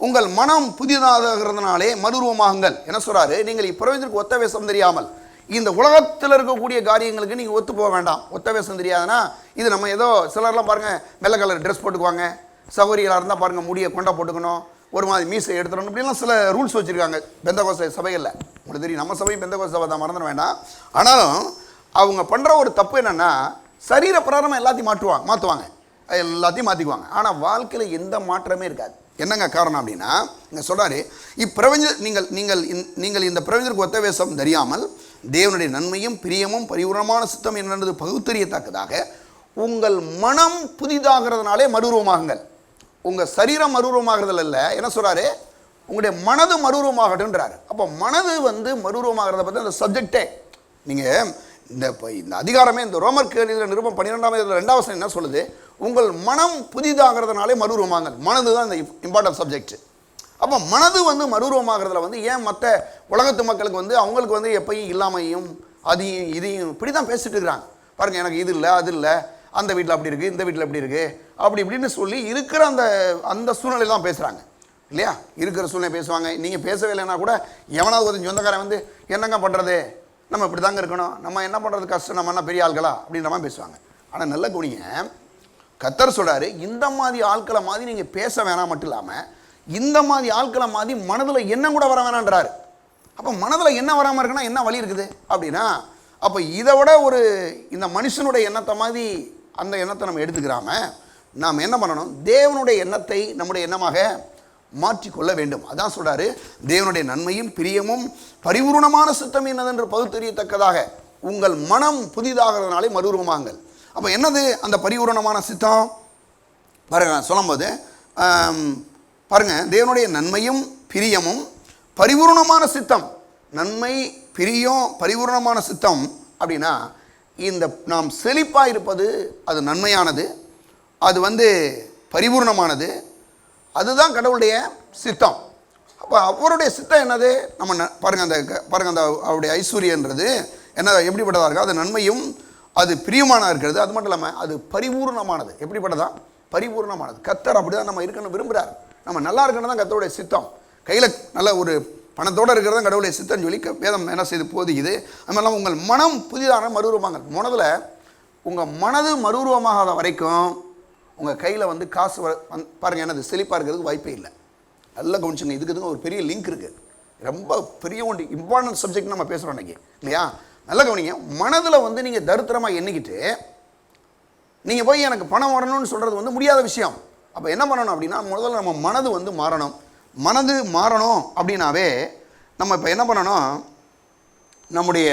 உங்கள் மனம் புதிதாகிறதுனாலே மறுரூபமாகுங்கள். என்ன சொல்கிறாரு? நீங்கள் இப்பிரபஞ்சத்திற்கு ஒத்த வேஷம் தெரியாமல், இந்த உலகத்தில் இருக்கக்கூடிய காரியங்களுக்கு நீங்கள் ஒத்து போக வேண்டாம். ஒத்த வேஷம் தெரியாதுன்னா, இது நம்ம ஏதோ சிலர்லாம் பாருங்கள் வெள்ளை கலர் ட்ரெஸ் போட்டுக்குவாங்க, சகோதரிகளாக இருந்தால் பாருங்கள் முடியை கொண்டா போட்டுக்கணும், ஒரு மாதிரி மீசை எடுத்துடணும், இப்படிலாம் சில ரூல்ஸ் வச்சுருக்காங்க பெந்தகோஸ்தே சபைகளில். உங்களுக்கு தெரியும், நம்ம சபையும் பெந்தகோஸ்தே சபை தான், மறந்துட வேண்டாம். ஆனாலும் அவங்க பண்ணுற ஒரு தப்பு என்னென்னா, சரீர பிரகாரமாக எல்லாத்தையும் மாற்றுவாங்க, எல்லாத்தையும் மாற்றிக்குவாங்க. ஆனால் வாழ்க்கையில் எந்த மாற்றமே இருக்காது. என்னங்க காரணம் அப்படின்னா, இங்கே சொல்கிறாரு, நீங்கள் இந்த பிரபஞ்சத்திற்கு ஒத்த வேஷம் தெரியாமல் தேவனுடைய நன்மையும் பிரியமும் பரிபூரணமான சித்தம் என்னது பகுத்தறியத்தக்கதாக உங்கள் மனம் புதிதாகிறதுனாலே மறுரூபமாகுங்கள். உங்கள் சரீரம் மறுரூபமாகிறதுல இல்லை, என்ன சொல்கிறாரு? உங்களுடைய மனது மறுரூபமாகட்டுன்றாரு. அப்போ மனது வந்து மறுரூபமாகிறத பற்றி அந்த சப்ஜெக்டே நீங்கள் இந்த அதிகாரமே இந்த ரோமருக்கு நிருபம் 12ஆம் அதிகாரம் 2ஆம் வசனம் என்ன சொல்லுது? உங்கள் மனம் புதிதாகிறதுனாலே மறுரூபமாகுங்கள். மனது தான் இந்த இம்பார்ட்டன்ட் சப்ஜெக்ட். அப்போ மனது வந்து மறுரூபமாகிறதுல வந்து ஏன் மற்ற உலகத்து மக்களுக்கு வந்து அவங்களுக்கு வந்து எப்பயும் இல்லாமையும் அதையும் இதையும் இப்படி தான் பேசிட்டு இருக்கிறாங்க. பாருங்கள், எனக்கு இது இல்லை அது இல்லை, அந்த வீட்டில் அப்படி இருக்குது, இந்த வீட்டில் எப்படி இருக்குது, அப்படி இப்படின்னு சொல்லி இருக்கிற அந்த சூழ்நிலை தான் பேசுகிறாங்க இல்லையா? இருக்கிற சூழ்நிலை பேசுவாங்க. நீங்கள் பேசவே இல்லைன்னா கூட எவனாவது ஒரு சொந்தக்காரன் வந்து என்னங்க பண்ணுறது, நம்ம இப்படி தாங்க இருக்கணும், நம்ம என்ன பண்ணுறது கஷ்டம், நம்ம என்ன பெரிய ஆள்களா அப்படின்ற மாதிரி பேசுவாங்க. ஆனால் நல்ல குணிங்க, கர்த்தர் சொல்கிறாரு, இந்த மாதிரி ஆட்களை மாதிரி நீங்கள் பேச வேணாம், மட்டும் இல்லாமல் இந்த மாதிரி ஆட்களை மாதிரி மனதில் எண்ணம் கூட வர வேணான்றாரு. அப்போ மனதில் என்ன வராமல் இருக்குன்னா என்ன வழி இருக்குது அப்படின்னா, அப்போ இதை விட இந்த மனுஷனுடைய எண்ணத்தை மாதிரி அந்த எண்ணத்தை நம்ம எடுத்துக்கிறாம நாம் என்ன பண்ணணும்? தேவனுடைய எண்ணத்தை நம்முடைய எண்ணமாக மாற்றிக்கொள்ள வேண்டும். அதான் சொல்றாரு, தேவனுடைய நன்மையும் பிரியமும் பரிபூரணமான சித்தம் என்னதென்று பகுத்தறியத்தக்கதாக உங்கள் மனம் புதிதாகிறதுனாலே மறுரூபமாங்கள். அப்போ என்னது அந்த பரிபூரணமான சித்தம்? பாருங்க, சொல்லும்போது பாருங்க, தேவனுடைய நன்மையும் பிரியமும் பரிபூரணமான சித்தம். நன்மை, பிரியம், பரிபூரணமான சித்தம் அப்படின்னா இந்த நாம் செழிப்பாக இருப்பது அது நன்மையானது, அது பரிபூர்ணமானது, அதுதான் கடவுளுடைய சித்தம். அப்போ அவருடைய சித்தம் என்னது? நம்ம பாருங்கள் அந்த அவருடைய ஐஸ்வர்யன்றது என்ன, எப்படிப்பட்டதாக இருக்குது? அது நன்மையும் அது பிரியமானதாக இருக்கிறது. அது மட்டும் இல்லாமல் அது பரிபூர்ணமானது. எப்படிப்பட்டதா? பரிபூர்ணமானது. கர்த்தர் அப்படி தான் நம்ம இருக்கணும்னு விரும்புகிறார். நம்ம நல்லா இருக்கணும் தான் கர்த்தருடைய சித்தம். கையில் நல்ல ஒரு பணத்தோடு இருக்கிறது தான் கடவுளுடைய சித்தம் சொல்லி வேதம் என்ன செய்து போதிக்குது. அது மாதிரி உங்கள் மனம் புதிதான மறுரூபமாங்க. மனதில் உங்கள் மனது மறுரூபமாகாத வரைக்கும் உங்கள் கையில் காசு பாருங்கள் என்னது செழிப்பாக இருக்கிறதுக்கு வாய்ப்பே இல்லை. நல்லா கவனிச்சுங்க. இதுக்கு ஒரு பெரிய லிங்க் இருக்குது. ரொம்ப பெரிய ஒன்று இம்பார்ட்டன்ட் சப்ஜெக்ட் நம்ம பேசுகிறோம் இன்றைக்கி, இல்லையா? நல்லா கவனிங்க. மனதில் நீங்கள் தரித்திரமாக எண்ணிக்கிட்டு நீங்கள் போய் எனக்கு பணம் வரணும்னு சொல்கிறது முடியாத விஷயம். அப்போ என்ன பண்ணணும் அப்படின்னா, முதல்ல நம்ம மனது மாறணும். மனது மாறணும் அப்படின்னாவே நம்ம இப்போ என்ன பண்ணணும், நம்முடைய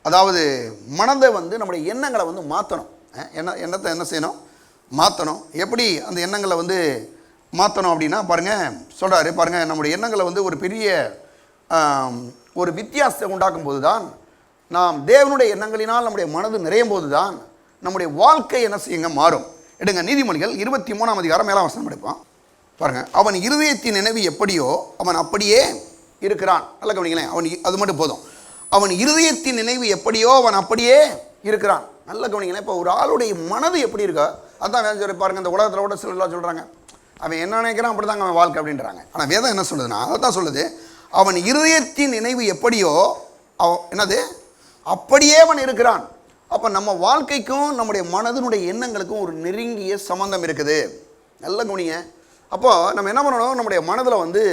அதாவது மனதை நம்முடைய எண்ணங்களை மாற்றணும். எண்ணத்தை என்ன செய்யணும்? மாற்றணும். எப்படி அந்த எண்ணங்களை மாற்றணும் அப்படின்னா பாருங்கள், சொல்கிறாரு பாருங்கள், நம்முடைய எண்ணங்களை ஒரு பெரிய ஒரு வித்தியாசத்தை உண்டாக்கும் போது தான், நாம் தேவனுடைய எண்ணங்களினால் நம்முடைய மனது நிறையும் போது தான் நம்முடைய வாழ்க்கை என்ன செய்யுங்க மாறும். எடுங்க நீதிமொழிகள் 23ஆம் அதிகாரம் 7ஆம் வசனம் படிப்போம். பாருங்கள், அவன் இருதயத்தின் நினைவு எப்படியோ அவன் அப்படியே இருக்கிறான். நல்ல கவனிங்களேன். அது மட்டும் போதும். அவன் இருதயத்தின் நினைவு எப்படியோ அவன் அப்படியே இருக்கிறான். நல்ல கவனிங்களேன். இப்போ ஒரு ஆளுடைய மனது எப்படி இருக்கோ அதான் வேதம் சொல்லி பாருங்கள். இந்த உலகத்தில் கூட சிலர்லாம் சொல்கிறாங்க, அவன் என்ன நினைக்கிறான் அப்படி தாங்க அவன் வாழ்க்கை அப்படின்றாங்க. ஆனால் வேதம் என்ன சொல்லுதுன்னா, அதை தான் சொல்லுது, அவன் இருதயத்தின் நினைவு எப்படியோ என்னது அப்படியே அவன் இருக்கிறான். அப்போ நம்ம வாழ்க்கைக்கும் நம்முடைய மனதினுடைய எண்ணங்களுக்கும் ஒரு நெருங்கிய சம்பந்தம் இருக்குது. நல்ல கவனிங்க. அப்போது நம்ம என்ன பண்ணணும், நம்முடைய மனதில்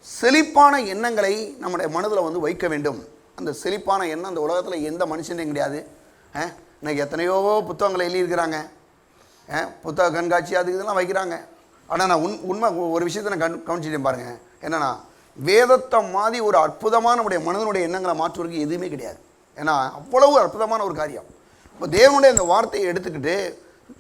செழிப்பான எண்ணங்களை நம்முடைய மனதில் வைக்க வேண்டும். அந்த செழிப்பான எண்ணம் அந்த உலகத்தில் எந்த மனுஷனையும் கிடையாது. இன்றைக்கி எத்தனையோ புத்தகங்களை எழுதியிருக்கிறாங்க, புத்தக கண்காட்சி அது இதெல்லாம் வைக்கிறாங்க. ஆனால் நான் உண்மை ஒரு விஷயத்தை நான் கவனிச்சுட்டேன் பாருங்கள். என்னென்னா, வேதத்தை மாதிரி ஒரு அற்புதமான நம்முடைய மனதினுடைய எண்ணங்களை மாற்றுவதற்கு எதுவுமே கிடையாது. ஏன்னா அவ்வளவு அற்புதமான ஒரு காரியம். இப்போ தேவனுடைய அந்த வார்த்தையை எடுத்துக்கிட்டு,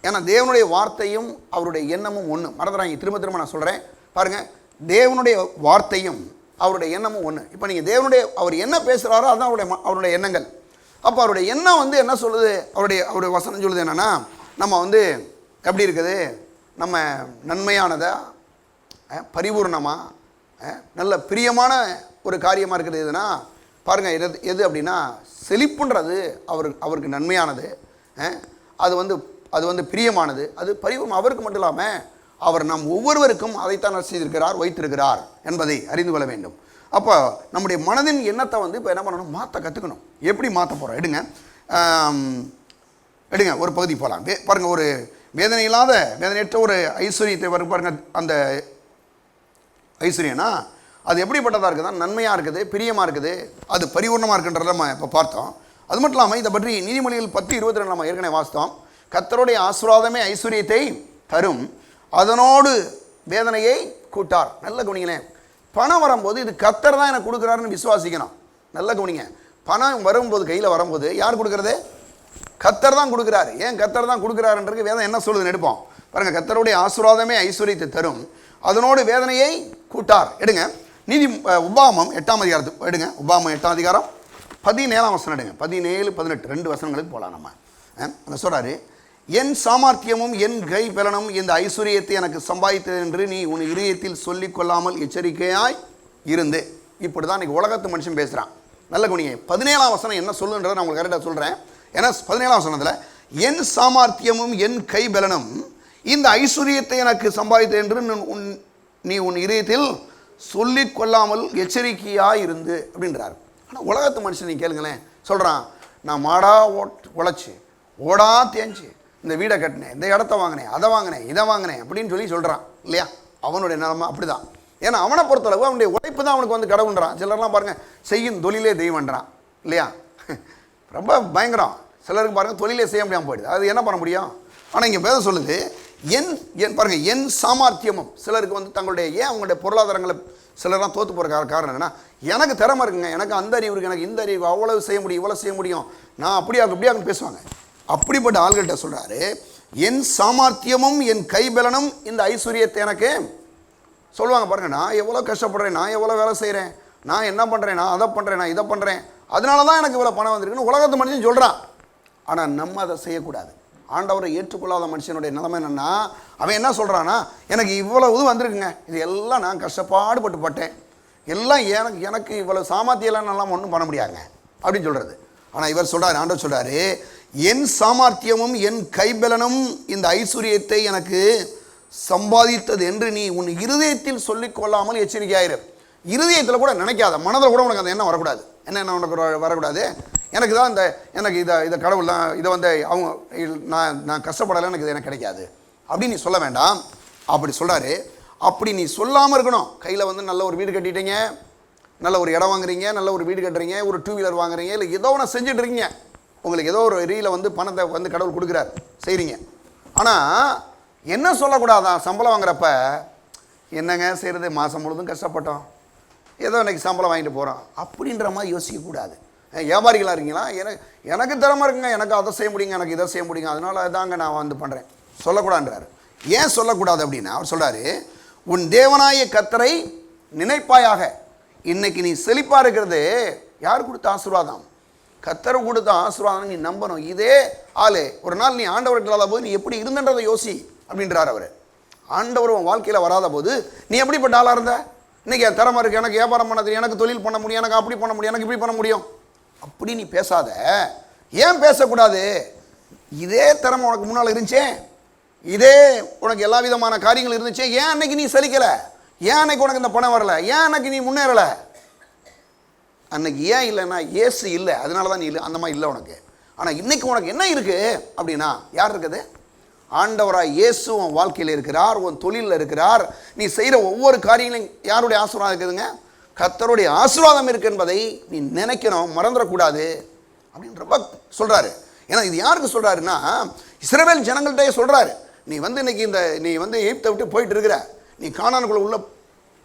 ஏன்னா தேவனுடைய வார்த்தையும் அவருடைய எண்ணமும் ஒன்று. மறந்துறாங்க, திரும்ப நான் சொல்கிறேன் பாருங்கள், தேவனுடைய வார்த்தையும் அவருடைய எண்ணமும் ஒன்று. இப்போ நீங்கள் அவர் என்ன பேசுகிறாரோ அதுதான் அவருடைய எண்ணங்கள். அப்போ அவருடைய எண்ணம் என்ன சொல்லுது, அவருடைய வசனம் சொல்லுது என்னென்னா, நம்ம எப்படி இருக்குது, நம்ம நன்மையானதா பரிபூர்ணமாக நல்ல பிரியமான ஒரு காரியமாக இருக்கிறது எதுனா பாருங்கள், எது அப்படின்னா செழிப்புன்றது அவருக்கு நன்மையானது, அது பிரியமானது, அது பரிபூர்ணம். அவருக்கு மட்டும் இல்லாமல் அவர் நம் ஒவ்வொருவருக்கும் அதைத்தான் செய்திருக்கிறார், வைத்திருக்கிறார் என்பதை அறிந்து கொள்ள வேண்டும். அப்போ நம்முடைய மனதின் எண்ணத்தை இப்போ என்ன பண்ணணும், மாற்ற கற்றுக்கணும். எப்படி மாற்ற போகிறோம்? எடுங்க ஒரு பகுதி போகலாம். பாருங்கள், ஒரு வேதனையற்ற ஒரு ஐஸ்வர்யத்தை பாருங்கள். அந்த ஐஸ்வர்யனா அது எப்படிப்பட்டதாக இருக்குதா? நன்மையாக இருக்குது, பிரியமாக இருக்குது, அது பரிபூர்ணமாக இருக்குன்றத நம்ம இப்போ பார்த்தோம். அது மட்டும் இல்லாமல் இதை பற்றி நீதிமொழிகள் 10:22 நம்ம ஏற்கனவே வாசித்தோம். கர்த்தருடைய ஆசீர்வாதமே ஐஸ்வர்யத்தை தரும், அதனோடு வேதனையை கூட்டார். நல்ல கவனிங்களேன். பணம் வரும்போது இது கர்த்தர் தான் எனக்கு கொடுக்குறாருன்னு விசுவாசிக்கணும். நல்ல கவனிங்க. பணம் வரும்போது, கையில் வரும்போது யார் கொடுக்குறது? கர்த்தர் தான் கொடுக்குறாரு. ஏன் கர்த்தர் தான் கொடுக்குறாருன்றது வேதம் என்ன சொல்லுதுன்னு எடுப்போம். பாருங்கள், கர்த்தருடைய ஆசீர்வாதமே ஐஸ்வர்யத்தை தரும், அதனோடு வேதனையை கூட்டார். எடுங்க உபாகமம் 8ஆம் அதிகாரத்துக்கு எடுங்க. உபாகமம் 8ஆம் அதிகாரம் 17ஆம் வசனம் எடுங்க. 17, 18 2 வசனங்களுக்கு போகலாம் நம்ம. அந்த சொல்கிறாரு, என் சாமர்த்தியமும் என் கை பலனும் இந்த ஐஸ்வர்யத்தை எனக்கு சம்பாதித்தது என்று நீ உன் இதயத்தில் சொல்லிக் கொள்ளாமல் எச்சரிக்கையாய் இருந்து. இப்படி தான் இன்றைக்கி உலகத்து மனுஷன் பேசுகிறான். நல்ல குணிங்க. 17ஆம் வசனம் என்ன சொல்லுன்றதை நான் உங்களுக்கு கரெக்டாக சொல்கிறேன். ஏன்னா 17ஆம் வசனத்தில் என் சாமர்த்தியமும் என் கை பலனும் இந்த ஐஸ்வர்யத்தை எனக்கு சம்பாதித்தது என்று நீ உன் இதயத்தில் சொல்லிக் கொள்ளாமல் எச்சரிக்கையாக இருந்து அப்படின்றார். ஆனால் உலகத்து மனுஷன் நீங்கள் கேளுங்களேன், சொல்கிறான், நான் மாடா உழைச்சி ஓடா தேஞ்சு இந்த வீடை கட்டினேன், இந்த இடத்த வாங்கினேன், அதை வாங்கினேன், இதை வாங்கினேன் அப்படின்னு சொல்கிறான் இல்லையா? அவனுடைய நிலைமை அப்படி தான். ஏன்னா அவனை பொறுத்தளவு அவனுடைய உழைப்பு தான் அவனுக்கு கடவுன்றான். சிலர்லாம் பாருங்கள், செய்யும் தொழிலே தெய்வன்றான் இல்லையா? ரொம்ப பயங்கரம். சிலருக்கு பாருங்கள், தொழிலே செய்ய முடியாமல் போயிடுது. அது என்ன பண்ண முடியும்? ஆனால் இங்கே பேச சொல்லுது, பாருங்க, என் சாமர்த்தியமும். சிலருக்கு வந்து தங்களுடைய அவங்களுடைய பொருளாதாரங்களை சிலர்லாம் தோற்று போகிற காரணம் என்னன்னா, எனக்கு திறமை இருக்குங்க, எனக்கு அந்த அறிவு இருக்குது, எனக்கு இந்த அறிவு, அவ்வளவு செய்ய முடியும், இவ்வளோ செய்ய முடியும், நான் அப்படியாகும் பேசுவாங்க. அப்படிப்பட்ட ஆள்கிட்ட சொல்கிறாரு, என் சாமர்த்தியமும் என் கைபலனும் இந்த ஐஸ்வர்யத்தை எனக்கு சொல்லுவாங்க. பாருங்கள், நான் எவ்வளோ கஷ்டப்படுறேன், நான் எவ்வளோ வேலை செய்கிறேன், நான் என்ன பண்ணுறேன், நான் அதை பண்ணுறேன், நான் இதை பண்ணுறேன், அதனால தான் எனக்கு இவ்வளோ பணம் வந்திருக்குன்னு உலகத்து மனுஷன் சொல்கிறான். ஆனால் நம்ம அதை செய்யக்கூடாது. ஆண்டவரை ஏற்றுக்கொள்ளாத மனுஷனுடைய நிலைமை என்னென்னா, அவன் என்ன சொல்கிறான்னா, எனக்கு இவ்வளோ இது வந்திருக்குங்க, இது எல்லாம் நான் கஷ்டப்பாடுபட்டு பட்டேன், எல்லாம் எனக்கு இவ்வளோ சாமர்த்தியெல்லாம் நல்லா ஒன்றும் பண்ண முடியாதுங்க அப்படின்னு சொல்கிறது. ஆனால் இவர் சொல்கிறார், ஆண்டவர் சொல்கிறாரு, என் சாமர்த்தியமும் என் கைபலனும் இந்த ஐஸ்வர்யத்தை எனக்கு சம்பாதித்தது என்று நீ உன் இருதயத்தில் சொல்லிக் கொள்ளாமல் எச்சரிக்கையாயிரு. இருதயத்தில் கூட நினைக்காத, மனதில் கூட உனக்கு அந்த எண்ணம் வரக்கூடாது. என்ன உனக்கு வரக்கூடாது, எனக்கு தான் எனக்கு இதை கடவுள் தான் இதை வந்து அவங்க நான் கஷ்டப்படலை, எனக்கு இது எனக்கு கிடைக்காது அப்படின்னு நீ சொல்ல வேண்டாம். அப்படி சொல்கிறாரு. அப்படி நீ சொல்லாமல் இருக்கணும். கையில் வந்து நல்ல ஒரு வீடு கட்டிட்டீங்க, நல்ல ஒரு இடம் வாங்குறீங்க, நல்ல ஒரு வீடு கட்டுறீங்க, ஒரு 2 வீலர் வாங்குறீங்க, இல்லை ஏதோ ஒன்று செஞ்சுட்டு இருக்கீங்க, உங்களுக்கு ஏதோ ஒரு ரீல வந்து பணத்தை வந்து கடவுள் கொடுக்குறாரு, செய்கிறீங்க. ஆனால் என்ன சொல்லக்கூடாதான், சம்பளம் வாங்குறப்ப என்னங்க செய்கிறது, மாதம் முழுதும் கஷ்டப்பட்டோம், ஏதோ இன்றைக்கி சம்பளம் வாங்கிட்டு போகிறோம் அப்படின்ற மாதிரி யோசிக்கக்கூடாது. வியாபாரிகளாக இருக்கீங்களா, எனக்கு திறமை இருக்குங்க, எனக்கு அதை செய்ய முடியுங்க, எனக்கு இதை செய்ய முடியுங்க, அதனால தாங்க நான் வந்து பண்ணுறேன் சொல்லக்கூடாதுன்றாரு. ஏன் சொல்லக்கூடாது அப்படின்னா, அவர் சொல்கிறாரு, உன் தேவனாய கர்த்தரை நினைப்பாயாக. இன்னைக்கு நீ செழிப்பாக இருக்கிறது யார் கொடுத்த ஆசீர்வாதம்? கர்த்தர் கொடுத்த ஆசீர்வாதம் நீ நம்பணும். இதே ஆளு ஒரு நாள் நீ ஆண்டவர் இல்லாத போது நீ எப்படி இருந்தன்றதை யோசி அப்படின்றார் அவர். ஆண்டவர் உன் வாழ்க்கையில் வராத போது நீ எப்படிப்பட்ட ஆளாக இருந்த? இன்னைக்கு என் திறமை இருக்குது, எனக்கு வியாபாரம் பண்ண தெரியும், எனக்கு தொழில் பண்ண முடியும், எனக்கு அப்படி பண்ண முடியும், எனக்கு இப்படி பண்ண முடியும் அப்படி நீ பேசாத. ஏன் பேசக்கூடாது? இதே திறமை உனக்கு முன்னால் இருந்துச்சே, இதே உனக்கு எல்லா விதமான காரியங்கள் இருந்துச்சு, ஏன் அன்னைக்கு நீ செழிக்கலை? ஏன் அன்னைக்கு உனக்கு இந்த பணம் வரலை? ஏன் அன்னைக்கு நீ முன்னேறலை? அன்னைக்கு ஏன் இல்லைன்னா இயேசு இல்லை, அதனால தான் நீ இல்லை, அந்த மாதிரி இல்லை உனக்கு. ஆனால் இன்னைக்கு உனக்கு என்ன இருக்குது அப்படின்னா, யார் இருக்குது? ஆண்டவராக இயேசு உன் வாழ்க்கையில் இருக்கிறார், உன் தொழிலில் இருக்கிறார். நீ செய்கிற ஒவ்வொரு காரியங்களையும் யாருடைய ஆசீர்வாதம் இருக்குதுங்க? கர்த்தருடைய ஆசீர்வாதம் இருக்கு என்பதை நீ நினைக்கணும், மறந்துடக்கூடாது அப்படின்னு ரொம்ப சொல்கிறாரு. ஏன்னா இது யாருக்கு சொல்கிறாருன்னா, இஸ்ரவேல் ஜனங்கள்கிட்டயே சொல்கிறாரு. நீ வந்து இன்னைக்கு நீ வந்து எகிப்தை விட்டு போயிட்டு இருக்கிற, நீ கானானுக்குள்ள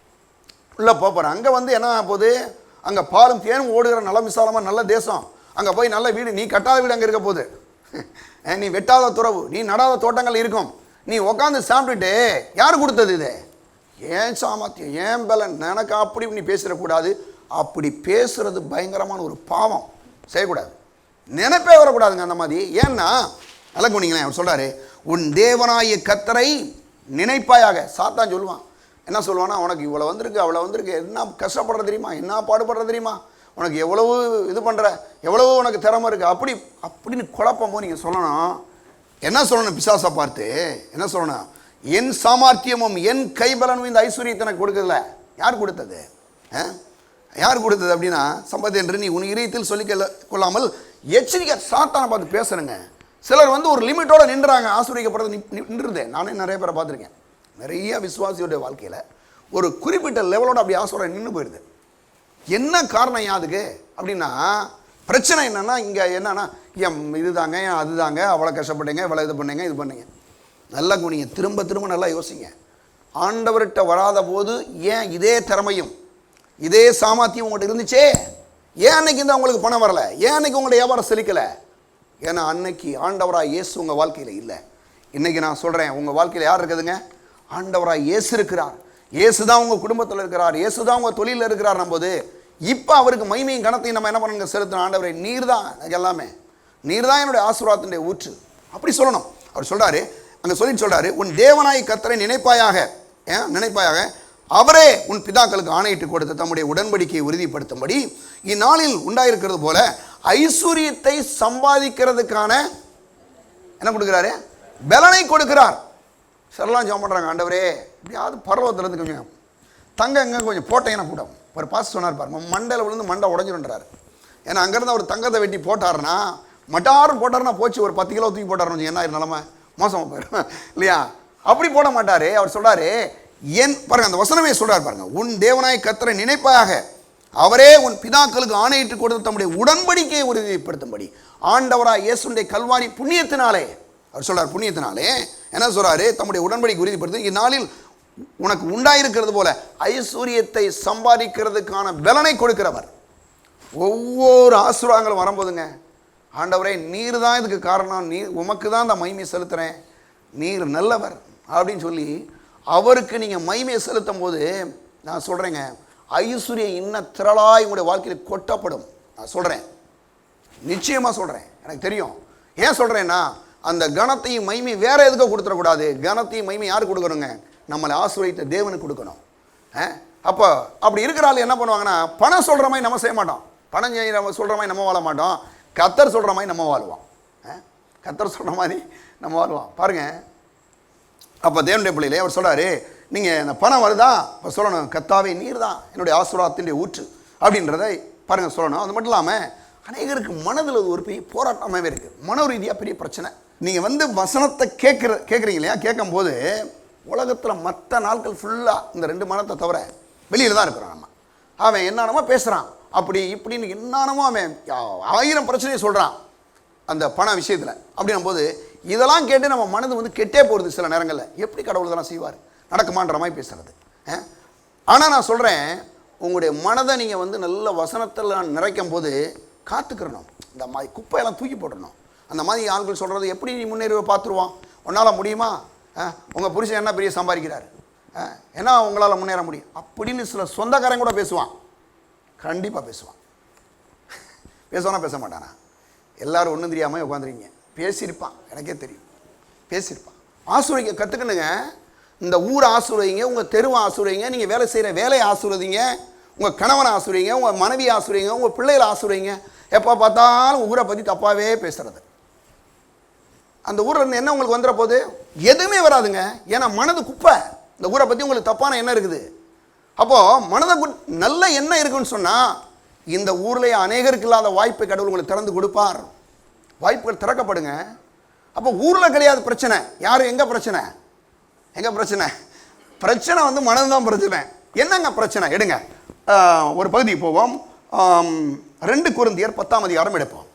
உள்ள போகிற, அங்கே வந்து என்ன போகுது, அங்கே பாலும் தேனும் ஓடுகிற நல்ல விசாலமாக நல்ல தேசம், அங்கே போய் நல்ல வீடு, நீ கட்டாத வீடு அங்கே இருக்க போகுது, நீ வெட்டாத துறவு, நீ நடாத தோட்டங்கள் இருக்கும், நீ உட்காந்து சாப்பிட்டுட்டு யார் கொடுத்தது இது? ஏன் சாமர்த்தியம், ஏன் பலன், எனக்கு அப்படி நீ பேசிடக்கூடாது. அப்படி பேசுறது பயங்கரமான ஒரு பாவம், செய்யக்கூடாது, நினைப்பே வரக்கூடாதுங்க அந்த மாதிரி. ஏன்னா நல்லா கவனிங்களேன், அவர் சொல்கிறாரு, உன் தேவனாய கர்த்தரை நினைப்பாயாக. சாத்தான் சொல்லுவான், என்ன சொல்லுவான்னா, உனக்கு இவ்வளோ வந்திருக்கு, அவ்வளோ வந்திருக்கு, என்ன கஷ்டப்படுற தெரியுமா, என்ன பாடுபடுற தெரியுமா, உனக்கு எவ்வளவு இது பண்ணுற, எவ்வளவு உனக்கு திறமை இருக்குது அப்படின்னு குழப்பம்போது நீங்கள் சொல்லணும், என்ன சொல்லணும்? பிசாசை பார்த்து என்ன சொல்லணும்? என் சாமர்த்தியமும் என் கைபலனும் இந்த ஐஸ்வர்யத்தை எனக்கு கொடுக்கல. யார் கொடுத்தது? யார் கொடுத்தது அப்படின்னா, சம்பத் என்று நீ உன் இதயத்தில் சொல்லிக் கொள்ளாமல் எச்சரிக்கை. சாத்தானை பார்த்து பேசுறேங்க. சிலர் வந்து ஒரு லிமிட்டோட நின்றாங்க, ஆசீர்வதிக்கப்படுறது நின்றுதே. நானே நிறைய பேரை பார்த்துருக்கேன். நிறைய விசுவாசியோடைய வாழ்க்கையில் ஒரு குறிப்பிட்ட லெவலோட அப்படி ஆசீர்வாதம் நின்று போயிடுது. என்ன காரணம் யாதுக்கு அப்படின்னா, பிரச்சனை என்னன்னா, இங்கே என்னன்னா, என் இதுதாங்க, என் அதுதாங்க, அவ்வளோ கஷ்டப்பட்டீங்க, இவ்வளோ இது பண்ணீங்க, இது பண்ணீங்க. நல்லா குனிங்க, திரும்ப திரும்ப நல்லா யோசிங்க. ஆண்டவர்கிட்ட வராத போது ஏன் இதே திறமையும் இதே சாமர்த்தியம் உங்கள்கிட்ட இருந்துச்சே, ஏன் அன்னைக்கு இந்த உங்களுக்கு பணம் வரலை? ஏன் அன்னைக்கு உங்களுடைய வியாபாரம் செழிக்கலை? ஏன்னா அன்னைக்கு ஆண்டவராக இயேசு உங்கள் வாழ்க்கையில் இல்லை. இன்றைக்கி நான் சொல்கிறேன், உங்கள் வாழ்க்கையில் யார் இருக்குதுங்க? ஆண்டவராக இயேசு இருக்கிறார். இயேசு தான் உங்கள் குடும்பத்தில் இருக்கிறார், இயேசு தான் உங்கள் தொழிலில் இருக்கிறார். நம்போது இப்போ அவருக்கு மகிமையும் கனத்தையும் நம்ம என்ன பண்ணுங்க? செலுத்தணும். ஆண்டவரை நீர் தான் எல்லாமே, நீர் தான் என்னுடைய ஆசீர்வாதத்தினுடைய ஊற்று அப்படி சொல்லணும். அவர் சொல்கிறாரு, அங்கே சொல்கிறாரு, உன் தேவனாய் கர்த்தரை நினைப்பாயாக. நினைப்பாயாக, அவரே உன் பிதாக்களுக்கு ஆணையிட்டு கொடுத்த தம்முடைய உடன்படிக்கையை உறுதிப்படுத்தும்படி இந்நாளில் உண்டாயிருக்கிறது போல ஐஸ்வர்யத்தை சம்பாதிக்கிறதுக்கான என்ன கொடுக்குறாரு? பலனை கொடுக்கிறார். சிலலாம் ஜெபம் பண்ணுறாங்க, ஆண்டவரே எப்படியாவது பரலோகத்திலேருந்து கொஞ்சம் தங்கங்க கொஞ்சம் போட்டேன்னா கூட. ஒரு பாஸ் சொன்னார் பாருங்க, மண்டையில் விழுந்து மண்டை உடஞ்சிருன்றாரு. ஏன்னா அங்கேருந்து அவர் தங்கத்தை வெட்டி போட்டாருன்னா, மட்டாரும் போட்டாருன்னா போச்சு, ஒரு 10 கிலோ தூக்கி போட்டாருன்னு என்ன நிலமை மோசமாக போயிடும் இல்லையா? அப்படி போட மாட்டார். அவர் சொல்கிறாரு, என் பாருங்க அந்த வசனமே சொல்கிறார் பாருங்க, உன் தேவனாய் கர்த்தரை நினைப்பாயாக, அவரே உன் பிதாக்களுக்கு ஆணையிட்டு கொடுத்த தம்முடைய உடன்படிக்கையை உறுதிப்படுத்தும்படி. ஆண்டவராய் இயேசுடைய கல்வாரி புண்ணியத்தினாலே அவர் சொல்றார், புண்ணியத்தினாலே என்ன சொல்றாரு, தம்முடைய உடன்படிக்கை உறுதிப்படுத்தி இந்நாளில் உனக்கு உண்டாயிருக்கிறது போல ஐஸ்வர்யத்தை சம்பாதிக்கிறதுக்கான பலனை கொடுக்கிறவர். ஒவ்வொரு ஆசீர்வாதங்களும் வரும்போதுங்க, ஆண்டவரே நீர் தான் இதுக்கு காரணம், நீர் உமக்கு தான் இந்த மகிமையை செலுத்துகிறேன், நீர் நல்லவர் அப்படின்னு சொல்லி அவருக்கு நீங்கள் மகிமையை செலுத்தும் போது நான் சொல்கிறேங்க, ஐஸ்வர்யம் இன்னும் திரளாய் உங்களுடைய வாழ்க்கையில் கொட்டப்படும். நான் சொல்கிறேன், நிச்சயமாக சொல்கிறேன், எனக்கு தெரியும். ஏன் சொல்கிறேன்னா, அந்த கனத்தையும் மகிமை வேற எதுக்கோ கொடுத்துடக்கூடாது. கனத்தையும் மகிமை யாருக்கு கொடுக்கணுங்க? நம்மளை ஆசீர்வதித்த தேவனுக்கு கொடுக்கணும். அப்போ அப்படி இருக்கிறாள் என்ன பண்ணுவாங்கன்னா, பணம் சொல்கிற மாதிரி நம்ம செய்ய மாட்டோம், பணம் சொல்கிற மாதிரி நம்ம வாழ மாட்டோம், கர்த்தர் சொல்கிற மாதிரி நம்ம வாழ்வோம். கர்த்தர் சொல்கிற மாதிரி நம்ம வாழ்வோம். பாருங்கள், அப்போ தேவனுடைய பிள்ளையிலே அவர் சொல்கிறாரு, நீங்கள் இந்த பணம் வருதா இப்போ சொல்லணும், கர்த்தாவே நீர் தான் என்னுடைய ஆசீர்வாதத்தினுடைய ஊற்று அப்படின்றதை பாருங்கள் சொல்லணும். அது மட்டும் இல்லாமல் அநேகருக்கு மனதில் ஒரு பெரிய போராட்டமாகவே இருக்குது, மன ரீதியாக பெரிய பிரச்சனை. நீங்கள் வந்து வசனத்தை கேட்குறீங்க இல்லையா, கேட்கும்போது உலகத்தில் மற்ற நாட்கள் ஃபுல்லாக இந்த 2 மனத்தை தவிர வெளியில் தான் இருக்கிறோம். நம்ம அவன் என்னென்னமோ பேசுகிறான், அப்படி இப்படின்னு என்னென்னமோ அவன் 1000 பிரச்சனையை சொல்கிறான் அந்த பண விஷயத்தில். அப்படின்னும் போது இதெல்லாம் கேட்டு நம்ம மனது வந்து கெட்டே போகிறது சில நேரங்களில். எப்படி கடவுள் இதெல்லாம் செய்வார், நடக்குமான்ற மாதிரி பேசுகிறது. ஆனால் நான் சொல்கிறேன், உங்களுடைய மனதை நீங்கள் வந்து நல்ல வசனத்தில் நிறைக்கும் போது காத்துக்கிறணும். இந்த மாதிரி குப்பையெல்லாம் தூக்கி போட்டுடணும். அந்த மாதிரி ஆண்கள் சொல்கிறது, எப்படி நீ முன்னேறி பார்த்துருவான், உன்னால் முடியுமா, உங்கள் புருஷன் என்ன பெரிய சம்பாதிக்கிறார், ஏன்னா உங்களால் முன்னேற முடியும் அப்படின்னு சில சொந்தக்காரன் கூட பேசுவான். கண்டிப்பாக பேசுவான். பேசுவானா பேச மாட்டானா? எல்லோரும் ஒன்றும் தெரியாமல் உட்காந்துருக்கீங்க. பேசியிருப்பான், எனக்கே தெரியும், பேசியிருப்பான். ஆசீர்வதிக்க கற்றுக்கணுங்க. இந்த ஊரை ஆசீர்வதிங்க, உங்கள் தெருவை ஆசீர்வதிங்க, நீங்கள் வேலை செய்கிற வேலையை ஆசீர்வதிங்க, உங்கள் கணவனை ஆசீர்வதிங்க, உங்கள் மனைவியை ஆசீர்வதிங்க, உங்கள் பிள்ளைகளை ஆசீர்வதிங்க. எப்போ பார்த்தாலும் ஊரை பற்றி தப்பாகவே பேசுகிறது, அந்த ஊரில் இருந்து என்ன உங்களுக்கு வந்துட போகுது? எதுவுமே வராதுங்க. ஏன்னா மனது குப்பை. இந்த ஊரை பற்றி உங்களுக்கு தப்பான எண்ணம் இருக்குது. அப்போது மனதை நல்ல எண்ணம் இருக்குன்னு சொன்னால் இந்த ஊரில் அநேகருக்கு இல்லாத வாய்ப்பை கடவுள் உங்களுக்கு திறந்து கொடுப்பார். வாய்ப்புகள் திறக்கப்படுங்க. அப்போ ஊரில் கிடையாது பிரச்சனை. யார் எங்கே பிரச்சனை? எங்கே பிரச்சனை? பிரச்சனை வந்து மனது தான் பிரச்சனை. என்னங்க பிரச்சனை? எடுங்க, ஒரு பகுதிக்கு போவோம். 2 கொரிந்தியர் 10ஆம் அதிகாரம் எடுப்போம்.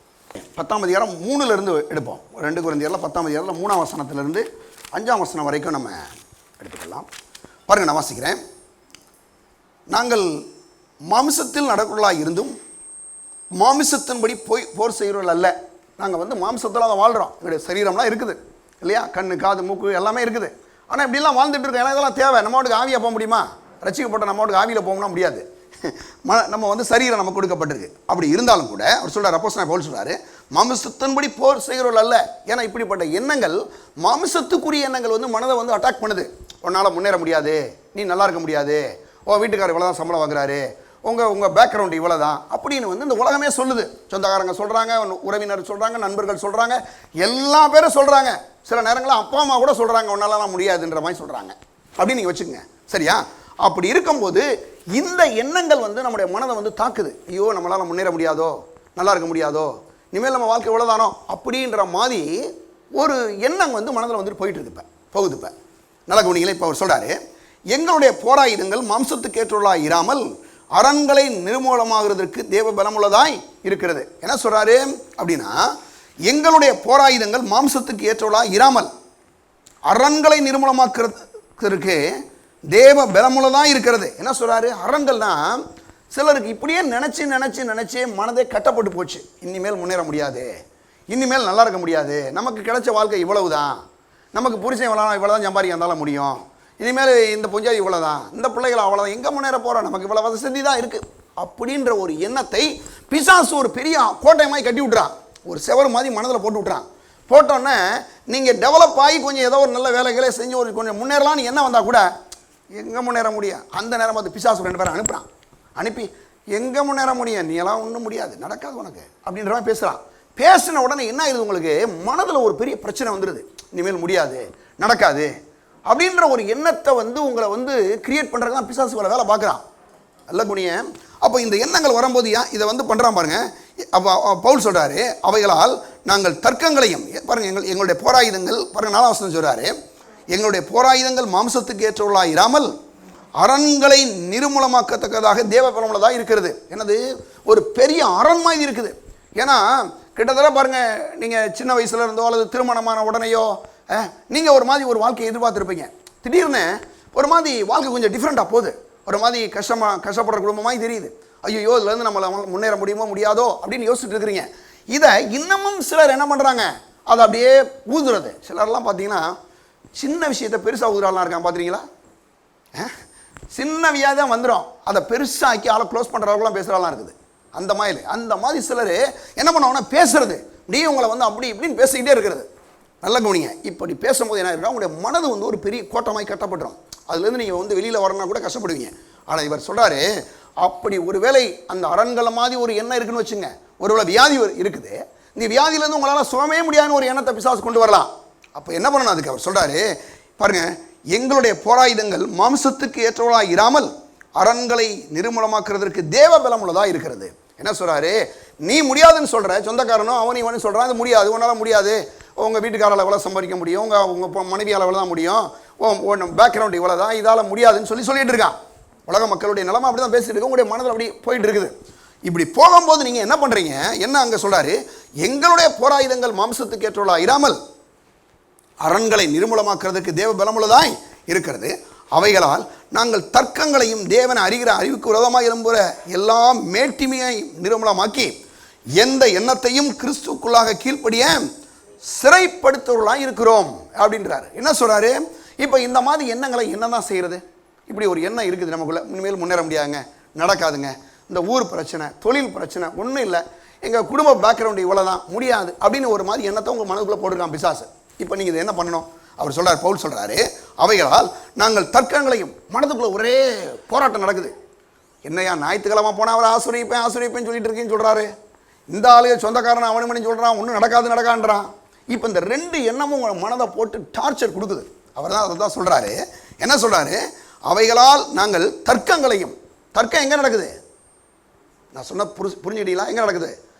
10ஆம் அதிகாரம் 3லேருந்து எடுப்போம். 2 கொரிந்தியரில் 10ஆம் அதிகாரத்தில் 3ஆம் வசனத்திலிருந்து 5ஆம் வசனம் வரைக்கும் நம்ம எடுத்துக்கலாம். பாருங்கள், நான் வாசிக்கிறேன். நாங்கள் மாமிசத்தில் நடக்கிறவர்களாக இருந்தும் மாமிசத்தின்படி போர் செய்கிறவர்கள் அல்ல. நாங்கள் வந்து மாமிசத்தில் அதை வாழ்கிறோம். எங்களுடைய சரீரம்லாம் இருக்குது இல்லையா, கண்ணு காது மூக்கு எல்லாமே இருக்குது. ஆனால் இப்படிலாம் வாழ்ந்துட்டு இருக்கோம். ஏன்னா இதெல்லாம் தேவை. நம்ம வீட்டுக்கு ஆவியாக போக முடியுமா? ரசிக்கப்பட்ட நம்ம வீட்டுக்கு ஆவியில் போகணும்னா முடியாது. நம்ம வந்து சரீரம் நமக்கு கொடுக்கப்பட்டிருக்கு. அப்படி இருந்தாலும் கூட அவர் சொல்கிறார், அப்போஸ்தலனாகிய பவுல் சொல்கிறாரு, மாமிசத்தின்படி போர் செய்கிறவர்கள் அல்ல. ஏன்னா இப்படிப்பட்ட எண்ணங்கள், மாமிசத்துக்குரிய எண்ணங்கள் வந்து மனதை வந்து அட்டாக் பண்ணுது. உன்னால் முன்னேற முடியாது, நீ நல்லா இருக்க முடியாது, வீட்டுக்காரர் இவ்வளோ தான் சம்பளம் வாங்குறாரு, உங்கள் பேக்ரவுண்ட் இவ்வளோ தான் அப்படின்னு வந்து இந்த உலகமே சொல்லுது. சொந்தக்காரங்க சொல்கிறாங்க, உறவினர் சொல்கிறாங்க, நண்பர்கள் சொல்கிறாங்க, எல்லா பேரும் சொல்கிறாங்க. சில நேரங்களில் அப்பா அம்மா கூட சொல்கிறாங்க, உன்னாலலாம் முடியாதுன்ற மாதிரி சொல்கிறாங்க. அப்படின்னு நீங்கள் வச்சுக்கோங்க, சரியா? அப்படி இருக்கும்போது இந்த எண்ணங்கள் வந்து நம்முடைய மனதை வந்து தாக்குது. ஐயோ, நம்மளால் முன்னேற முடியாதோ, நல்லா இருக்க முடியாதோ, இனிமேல் நம்ம வாழ்க்கை இவ்வளோதானோ அப்படின்ற மாதிரி ஒரு எண்ணம் வந்து மனதில் வந்துட்டு போயிட்டு இருக்கு. போகுது. இப்போ நல்லா கவனிங்களே. இப்போ அவர் சொல்கிறாரு, எங்களுடைய போராயுதங்கள் மாம்சத்துக்கு ஏற்றுள்ளதாக இராமல் அரண்களை நிர்மூலமாகிறதுக்கு தேவ பலமுள்ளதாய் இருக்கிறது. என்ன சொல்கிறாரு அப்படின்னா, எங்களுடைய போராயுதங்கள் மாம்சத்துக்கு ஏற்றுள்ளதாக இராமல் அரண்களை நிர்மூலமாக்குறதுக்கு தேவ பலமுள்ளதாக இருக்கிறது. என்ன சொல்கிறாரு? அரண்கள்னா சிலருக்கு இப்படியே நினச்சி மனதே கட்டப்பட்டு போச்சு. இனிமேல் முன்னேற முடியாது, இனிமேல் நல்லா இருக்க முடியாது, நமக்கு கிடைச்ச வாழ்க்கை இவ்வளவு தான், நமக்கு புருஷன் இவ்வளோ தான் சம்பாதிக்க இருந்தாலும் முடியும், இனிமேல் இந்த பொஞ்சாதி இவ்வளோ தான், இந்த பிள்ளைகள் அவ்வளோதான், எங்கே முன்னேற போகிறோம், நமக்கு இவ்வளோ வசதி தான் இருக்குது அப்படின்ற ஒரு எண்ணத்தை பிசாசு ஒரு பெரிய கோட்டை மாதிரி கட்டி விட்றான். ஒரு செவரு மாதிரி மனதில் போட்டு விட்றான். போட்டோன்னே நீங்கள் டெவலப் ஆகி கொஞ்சம் ஏதோ ஒரு நல்ல வேலைகளை செஞ்சு ஒரு கொஞ்சம் முன்னேறலான்னு எண்ணம் வந்தால் கூட எங்கே முன்னேற முடியும்? அந்த நேரம் அது பிசாசு 2 பேரை அனுப்புகிறான். அனுப்பி எங்கே முன்னேற முடியும், நீ எல்லாம் ஒன்றும் முடியாது, நடக்காது உனக்கு அப்படின்ற மாதிரி பேசுகிறான். பேசின உடனே என்ன ஆயிடுது? உங்களுக்கு மனதில் ஒரு பெரிய பிரச்சனை வந்துடுது. இனிமேல் முடியாது, நடக்காது அப்படின்ற ஒரு எண்ணத்தை வந்து உங்களை வந்து கிரியேட் பண்ணுறதுலாம் பிசாசு வேலை பார்க்குறான். நல்ல குணிய. அப்போ இந்த எண்ணங்கள் வரும்போது இதை வந்து பண்ணுறான் பாருங்க. அப்போ பவுல் சொல்கிறாரு, அவைகளால் நாங்கள் தர்க்கங்களையும் பாருங்கள், எங்களுடைய போராயுதங்கள் பாருங்கள், 4ஆம் வசனம் சொல்கிறாரு, எங்களுடைய போராயுதங்கள் மாம்சத்துக்கு ஏற்றவர்களாக இராமல் அரண்களை நிர்மூலமாக்கத்தக்கதாக தேவ பலமுள்ளதாக இருக்கிறது. என்னது? ஒரு பெரிய அரண் மாதிரி இருக்குது. ஏன்னா கிட்டத்தட்ட பாருங்கள், நீங்கள் சின்ன வயசுல இருந்தோ அல்லது திருமணமான உடனேயோ நீங்கள் ஒரு மாதிரி ஒரு வாழ்க்கையை எதிர்பார்த்துருப்பீங்க. திடீர்னு ஒரு மாதிரி வாழ்க்கை கொஞ்சம் டிஃப்ரெண்ட்டாக போகுது, ஒரு மாதிரி கஷ்டப்படுற குடும்பமாக தெரியுது. ஐயோ இதுலேருந்து நம்மளை முன்னேற முடியுமோ முடியாதோ அப்படின்னு யோசிச்சுட்டு இருக்கிறீங்க. இதை இன்னமும் சிலர் என்ன பண்ணுறாங்க, அதை அப்படியே ஊதுறது. சிலர்லாம் பார்த்தீங்கன்னா சின்ன விஷயத்தை பெருசாக ஊதுறாலாம் இருக்காங்க, பார்த்துறீங்களா? சின்ன வியாதியாக வந்துடும், அதை பெருசாக்கி ஆளை க்ளோஸ் பண்ணுற அளவுக்குலாம் பேசுகிறாலாம் இருக்குது. அந்த மாதிரி சிலர் என்ன பண்ணுவாங்கன்னா பேசுறது, அப்படியே உங்களை வந்து அப்படி இப்படின்னு பேசிக்கிட்டே இருக்கிறது. நல்ல கவனிங்க, இப்படி பேசும்போது என்ன இருக்கா, உங்களுடைய மனது வந்து ஒரு பெரிய கோட்டமாய் கட்டப்பட்டுரும். அதுலேருந்து நீங்கள் வந்து வெளியில் வரணும்னா கூட கஷ்டப்படுவீங்க. ஆனால் இவர் சொல்கிறாரு, அப்படி ஒருவேளை அந்த அரண்களை மாதிரி ஒரு எண்ணம் இருக்குன்னு வச்சுங்க, ஒருவேளை வியாதி இருக்குது, இந்த வியாதியிலேருந்து உங்களால் சுகமே முடியாதுன்னு ஒரு எண்ணத்தை பிசாசு கொண்டு வரலாம். அப்போ என்ன பண்ணணும், அதுக்கு அவர் சொல்கிறாரு பாருங்க, எங்களுடைய போராயுதங்கள் மாம்சத்துக்கு ஏற்றவளாக இராமல் அரண்களை நிர்மூலமாக்குறதற்கு தேவ பலம் உள்ளதாக இருக்கிறது. என்ன சொல்கிறாரு, நீ முடியாதுன்னு சொல்கிற, சொந்தக்காரனோ அவனு சொல்கிறான், அது முடியாது, உன்னால் முடியாது, உங்கள் வீட்டுக்காரால் எவ்வளோ சம்பாதிக்க முடியும், உங்கள் மனைவியால் எவ்வளோ தான் முடியும், பேக்ரவுண்ட் இவ்வளோ தான், இதால் முடியாதுன்னு சொல்லிட்டு இருக்கான். உலக மக்களுடைய நிலைமை அப்படி தான் பேசிட்டு இருக்கு, உங்களுடைய மனதில் அப்படி போயிட்டு இருக்குது. இப்படி போகும்போது நீங்கள் என்ன பண்ணுறீங்க, என்ன அங்கே சொல்கிறாரு, எங்களுடைய போராயுதங்கள் மாம்சத்துக்கு ஏற்றவளாக இராமல் அரண்களை நிர்மூலமாக்குறதுக்கு தேவ பலமுள்ளதாய் இருக்கிறது. அவைகளால் நாங்கள் தர்க்கங்களையும் தேவனை அறிகிற அறிவுக்கு விரோதமாக எழும்புகிற எல்லா மேட்டிமையை நிர்மூலமாக்கி எந்த எண்ணத்தையும் கிறிஸ்துக்குள்ளாக கீழ்ப்படிய சிறைப்படுத்துவர்களாக இருக்கிறோம் அப்படின்றாரு. என்ன சொல்கிறாரு, இப்போ இந்த மாதிரி எண்ணங்களை என்னதான் செய்கிறது? இப்படி ஒரு எண்ணம் இருக்குது நமக்குள்ள, இனிமேல் முன்னேற முடியாதுங்க, நடக்காதுங்க, இந்த ஊர் பிரச்சனை, தொழில் பிரச்சனை, ஒன்றும் இல்லை, எங்கள் குடும்ப பேக்ரவுண்டு இவ்வளோ தான், முடியாது அப்படின்னு ஒரு மாதிரி எண்ணத்தை உங்கள் மனதுக்குள்ளே போட்டுருக்கான் பிசாசு. இப்போ நீங்கள் இதை என்ன பண்ணணும்? அவர் சொல்கிறார், பவுல் சொல்கிறாரு, அவைகளால் நாங்கள் தர்க்கங்களையும், மனதுக்குள்ளே ஒரே போராட்டம் நடக்குது. என்னையா ஞாயிற்றுக்கிழமை போனால் அவரை ஆசிரியப்பேன்னு சொல்லிட்டு இருக்கேன்னு சொல்கிறாரு, இந்த ஆளுக சொந்தக்காரன் அவனு பண்ணி சொல்கிறான், ஒன்றும் நடக்காதுன்றான். இப்போ இந்த ரெண்டு எண்ணமும் உங்கள் மனதை போட்டு டார்ச்சர் கொடுக்குது. அவர் தான் அதை தான் சொல்கிறாரு. என்ன சொல்கிறாரு, அவைகளால் நாங்கள் தர்க்கங்களையும், தர்க்கம் எங்கே நடக்குது, நான் சொன்ன புரிஞ்சுக்கிட்டீங்களா? எங்கே நடக்குது?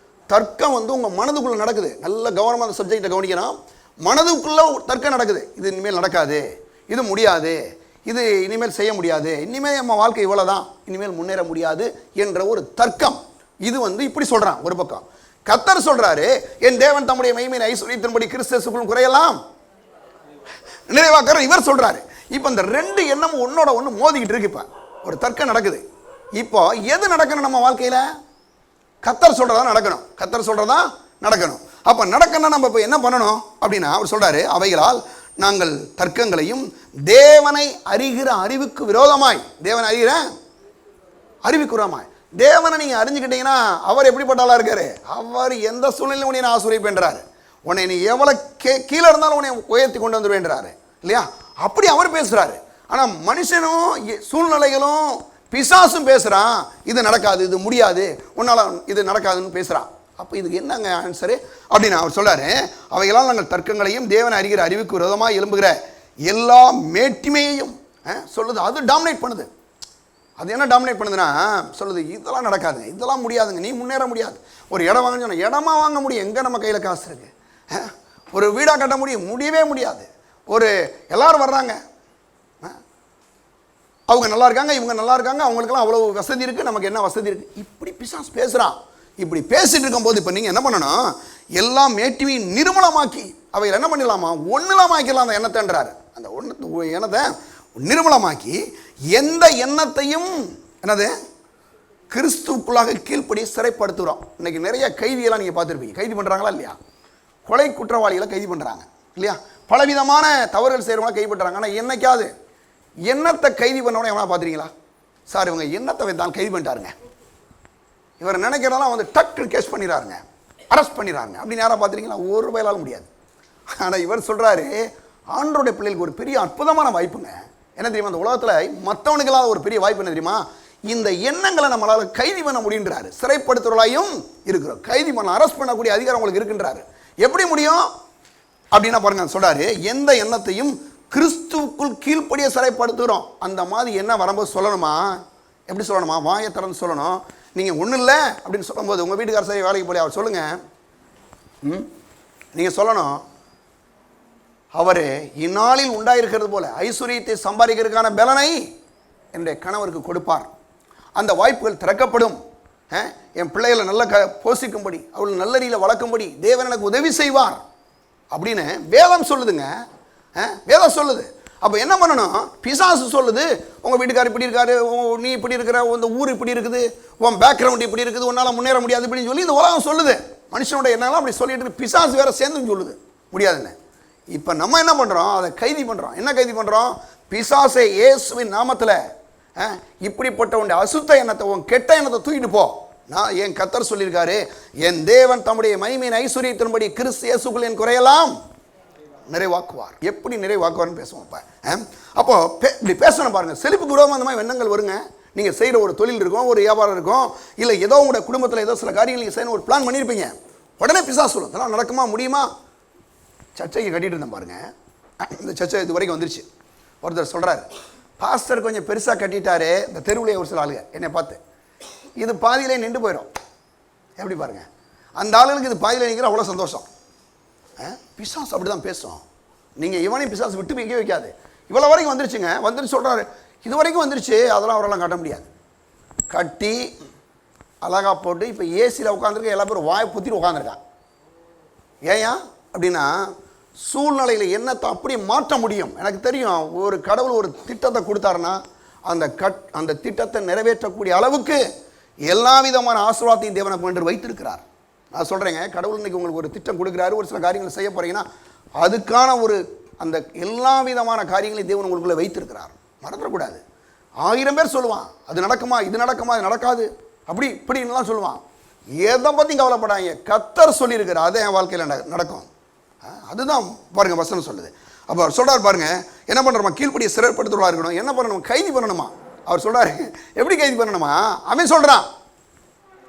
தர்க்கம் வந்து உங்கள் மனதுக்குள்ளே நடக்குது. நல்ல கவனமாக அந்த சப்ஜெக்டை கவனிக்கணும். மனதுக்குள்ளே தர்க்கம் நடக்குது, இது இனிமேல் நடக்காது, இது முடியாது, இது இனிமேல் செய்ய முடியாது, இனிமேல் நம்ம வாழ்க்கை இவ்வளோ தான், இனிமேல் முன்னேற முடியாது என்ற ஒரு தர்க்கம். இது வந்து இப்படி சொல்கிறான் ஒரு பக்கம். கர்த்தர் சொல்கிறாரு, என் தேவன் தம்முடைய மகிமையின் ஐஸ்வரியத்தின்படி கிறிஸ்துவுக்குள் குறையலாம் நிறைவாக்குற. இவர் சொல்கிறாரு, இப்போ இந்த ரெண்டு எண்ணமும் ஒன்னோட ஒன்று மோதிக்கிட்டு இருக்கு. இப்போ ஒரு தர்க்கம் நடக்குது. இப்போ எது நடக்கணும் நம்ம வாழ்க்கையில்? கர்த்தர் சொல்கிறதா நடக்கணும், கர்த்தர் சொல்கிறதா நடக்கணும். அப்போ நடக்கணும்னா நம்ம இப்போ என்ன பண்ணணும் அப்படின்னா, அவர் சொல்கிறாரு, அவைகளால் நாங்கள் தர்க்கங்களையும் தேவனை அறிகிற அறிவுக்கு விரோதமாய், தேவனை அறிகிற அறிவுக்கு விரோதமாய், தேவனை நீங்கள் அறிஞ்சுக்கிட்டீங்கன்னா அவர் எப்படிப்பட்டாலா இருக்காரு, அவர் எந்த சூழ்நிலையும் உன்னை நான் ஆசீர்வதிப்பேன்றாரு, உன்னை நீ எவ்வளோ கீழே இருந்தாலும் உன்னை உயர்த்தி கொண்டு வந்துடுவேன்றாரு இல்லையா? அப்படி அவர் பேசுகிறாரு. ஆனால் மனுஷனும் சூழ்நிலைகளும் பிசாசும் பேசுகிறான், இது நடக்காது, இது முடியாது, உன்னால் இது நடக்காதுன்னு பேசுகிறான். அப்போ இதுக்கு என்னங்க ஆன்சரு அப்படின்னு அவர் சொல்கிறாரு, அவைகளால் நாங்கள் தர்க்கங்களையும் தேவனை அறிகிற அறிவுக்கு விரோதமாக எழும்புகிற எல்லா மேட்டிமையையும் சொல்லுது. அது டாமினேட் பண்ணுது. அது என்ன டாமினேட் பண்ணுதுன்னா, சொல்லுது இதெல்லாம் நடக்காதுங்க, இதெல்லாம் முடியாதுங்க, நீ முன்னேற முடியாது. ஒரு இடம் வாங்க சொன்னால் இடமா வாங்க முடியும், எங்கே நம்ம கையில் காசு இருக்கு? ஒரு வீடாக கட்ட முடியும், முடியவே முடியாது. ஒரு எல்லாரும் வர்றாங்க, அவங்க நல்லா இருக்காங்க, இவங்க நல்லா இருக்காங்க, அவங்களுக்கெல்லாம் அவ்வளோ வசதி இருக்குது, நமக்கு என்ன வசதி இருக்குது? இப்படி பிசாசு பேசுகிறான். இப்படி பேசிட்டு இருக்கும்போது இப்போ நீங்கள் என்ன பண்ணணும், எல்லாம் மேட்டிமையை நிர்மூலமாக்கி அவைகள் என்ன பண்ணிடலாமா, ஒன்றுலாமாக்கிடலாம் அந்த எண்ணத்தைன்றாரு. அந்த எண்ணத்தை நிர்மூலமாக்கி எந்த எண்ணத்தையும் என்னது கிறிஸ்துவுக்குள்ளாக கீழ்ப்படி சிறைப்படுத்துகிறோம். இன்றைக்கி நிறைய கைதியெல்லாம் நீங்கள் பார்த்துருப்பீங்க. கைது பண்ணுறாங்களா இல்லையா? கொலை குற்றவாளிகளை கைது பண்ணுறாங்க இல்லையா? பலவிதமான தவறுகள் செய்கிறவங்கள கைது பண்ணுறாங்க. ஆனால் என்னைக்காவது எண்ணத்தை கைது பண்ணவனே எவனா பார்த்துறீங்களா? சார் இவங்க எண்ணத்தை வைத்தான் கைது பண்ணிட்டாருங்க, இவர் நினைக்கிறதெல்லாம் வந்து டக்கு கேஸ் பண்ணிடுறாருங்க, அரெஸ்ட் பண்ணிடுறாங்க அப்படின்னு யாராவது பார்த்துறீங்களா? ஒரு வயலால் முடியாது. ஆனால் இவர் சொல்கிறாரு, ஆண்டவருடைய பிள்ளைகளுக்கு ஒரு பெரிய அற்புதமான வாய்ப்புங்க. என்ன தெரியுமா? அந்த உலகத்தில் மற்றவனுக்கெல்லாம் ஒரு பெரிய வாய்ப்பு என்ன தெரியுமா? இந்த எண்ணங்களை நம்மளால் கைது பண்ண முடியுன்றாரு. சிறைப்படுத்துறவர்களாயும் இருக்கிறோம், கைது பண்ண அரெஸ்ட் பண்ணக்கூடிய அதிகாரம் உங்களுக்கு இருக்குன்றாரு. எப்படி முடியும் அப்படின்னா பாருங்க, சொல்கிறாரு, எந்த எண்ணத்தையும் கிறிஸ்துவுக்குள் கீழ்ப்படிய சிறைப்படுத்துகிறோம். அந்த மாதிரி என்ன வரும்போது சொல்லணுமா? எப்படி சொல்லணுமா? வாயை திறந்து சொல்லணும். நீங்கள் ஒன்றும் இல்லை அப்படின்னு சொல்லும்போது உங்கள் வீட்டுக்கார சரி வேலைக்கு போய் அவர் சொல்லுங்கள், நீங்கள் சொல்லணும், அவர் இந்நாளில் உண்டாயிருக்கிறது போல ஐஸ்வர்யத்தை சம்பாதிக்கிறதுக்கான பலனை என்னுடைய கணவருக்கு கொடுப்பார், அந்த வாய்ப்புகள் திறக்கப்படும், என் பிள்ளைகளை நல்ல போஷிக்கும்படி, அவள் நல்லறியில் வளர்க்கும்படி தேவன் எனக்கு உதவி செய்வார் அப்படின்னு வேதம் சொல்லுதுங்க. வேதம் சொல்லுது. அப்போ என்ன பண்ணணும்? பிசாசு சொல்லுது, உங்கள் வீட்டுக்காரர் இப்படி இருக்காரு, நீ இப்படி இருக்கிற, இந்த ஊர் இப்படி இருக்குது, உன் பேக்ரவுண்ட் இப்படி இருக்குது, உன்னால் முன்னேற முடியாது இப்படின்னு சொல்லி இந்த உலகம் சொல்லுது. மனுஷனுடைய எண்ணெல்லாம் அப்படி சொல்லிட்டு பிசாசு வேற சேர்ந்துன்னு சொல்லுது முடியாதுன்னு. இப்போ நம்ம என்ன பண்ணுறோம்? அதை கைதி பண்ணுறோம். என்ன கைதி பண்ணுறோம்? பிசாசை இயேசுவின் நாமத்தில் இப்படிப்பட்ட உன் அசுத்த எண்ணத்தை, உன் கெட்ட எண்ணத்தை தூக்கிட்டு போ. நான் என் கர்த்தர் சொல்லியிருக்காரு, என் தேவன் தம்முடைய மகிமையின் ஐஸ்வரியத்தின்படி கிறிஸ்து இயேசுக்குள் என் குறையெல்லாம் நிறைவாக்குவார். எப்படி நிறைவாக்குவார்னு பேசுவோம். அப்போ இப்படி பேசணும் பாருங்க. செழிப்புக்கு விரோதமாக அந்த மாதிரி எண்ணங்கள் வருங்க. நீங்கள் செய்கிற ஒரு தொழில் இருக்கும், ஒரு வியாபாரம் இருக்கும், இல்லை ஏதோ உங்களுடைய குடும்பத்தில் ஏதோ சில காரியங்கள் நீங்கள் செய்யணும் ஒரு பிளான் பண்ணியிருப்பீங்க. உடனே பிசாசு சொல்லும், இதெல்லாம் நடக்குமா, முடியுமா? சர்ச்சைக்கு கட்டிட்டு இருந்தேன் பாருங்க. இந்த சர்ச்சை இது வரைக்கும் வந்துருச்சு. ஒருத்தர் சொல்கிறார், பாஸ்டர் கொஞ்சம் பெருசாக கட்டிட்டாரு. இந்த தெருவுலேயே ஒரு சில ஆளுங்க என்னை பார்த்து, இது பாதியிலே நின்று போயிடும். எப்படி பாருங்க, அந்த ஆளுங்களுக்கு இது பாதியிலே நிற்கிற அவ்வளோ சந்தோஷம். பிசாசு அப்படி தான் பேசும். நீங்கள் இவனையும் பிசாசு விட்டு வைக்க வைக்காது. இவ்வளோ வரைக்கும் வந்துருச்சுங்க, வந்துருச்சு சொல்கிறாரு, இது வரைக்கும் வந்துருச்சு, அதெல்லாம் அவரெல்லாம் கட்ட முடியாது. கட்டி அழகாக போட்டு இப்போ ஏசியில் உட்காந்துருக்க எல்லா பேரும் வாயை புத்திட்டு உட்காந்துருக்கான். ஏயா அப்படின்னா சூழ்நிலையில் என்னத்தை அப்படி மாற்ற முடியும். எனக்கு தெரியும், ஒரு கடவுள் ஒரு திட்டத்தை கொடுத்தாருன்னா அந்த திட்டத்தை நிறைவேற்றக்கூடிய அளவுக்கு எல்லா விதமான ஆசீர்வாதத்தையும் தேவனை கொண்டு வைத்திருக்கிறார். நான் சொல்கிறேங்க, கடவுள் இன்றைக்கி உங்களுக்கு ஒரு திட்டம் கொடுக்குறாரு, ஒரு சில காரியங்களை செய்ய போகிறீங்கன்னா அதுக்கான ஒரு அந்த எல்லா விதமான காரியங்களையும் தேவன் உங்களுக்குள்ளே வைத்திருக்கிறார். மறந்துடக்கூடாது. 1000 பேர் சொல்லுவான், அது நடக்குமா, இது நடக்குமா, அது நடக்காது, அப்படி இப்படின்லாம் சொல்லுவான். எதை பற்றியும் கவலைப்படாங்க, கர்த்தர் சொல்லியிருக்கிறார், அதை என் வாழ்க்கையில் நடக்கும். அதுதான் பாருங்க வசனம் சொல்லுது. அப்போ அவர் சொல்கிறார் பாருங்க, என்ன பண்ணுறோமா, கீழ்ப்படியை சிறைப்படுத்துவதாக இருக்கணும். என்ன பண்ணணும்? கைது பண்ணணுமா. அவர் சொல்கிறாரு, எப்படி கைது பண்ணணுமா? அவன் சொல்கிறான்,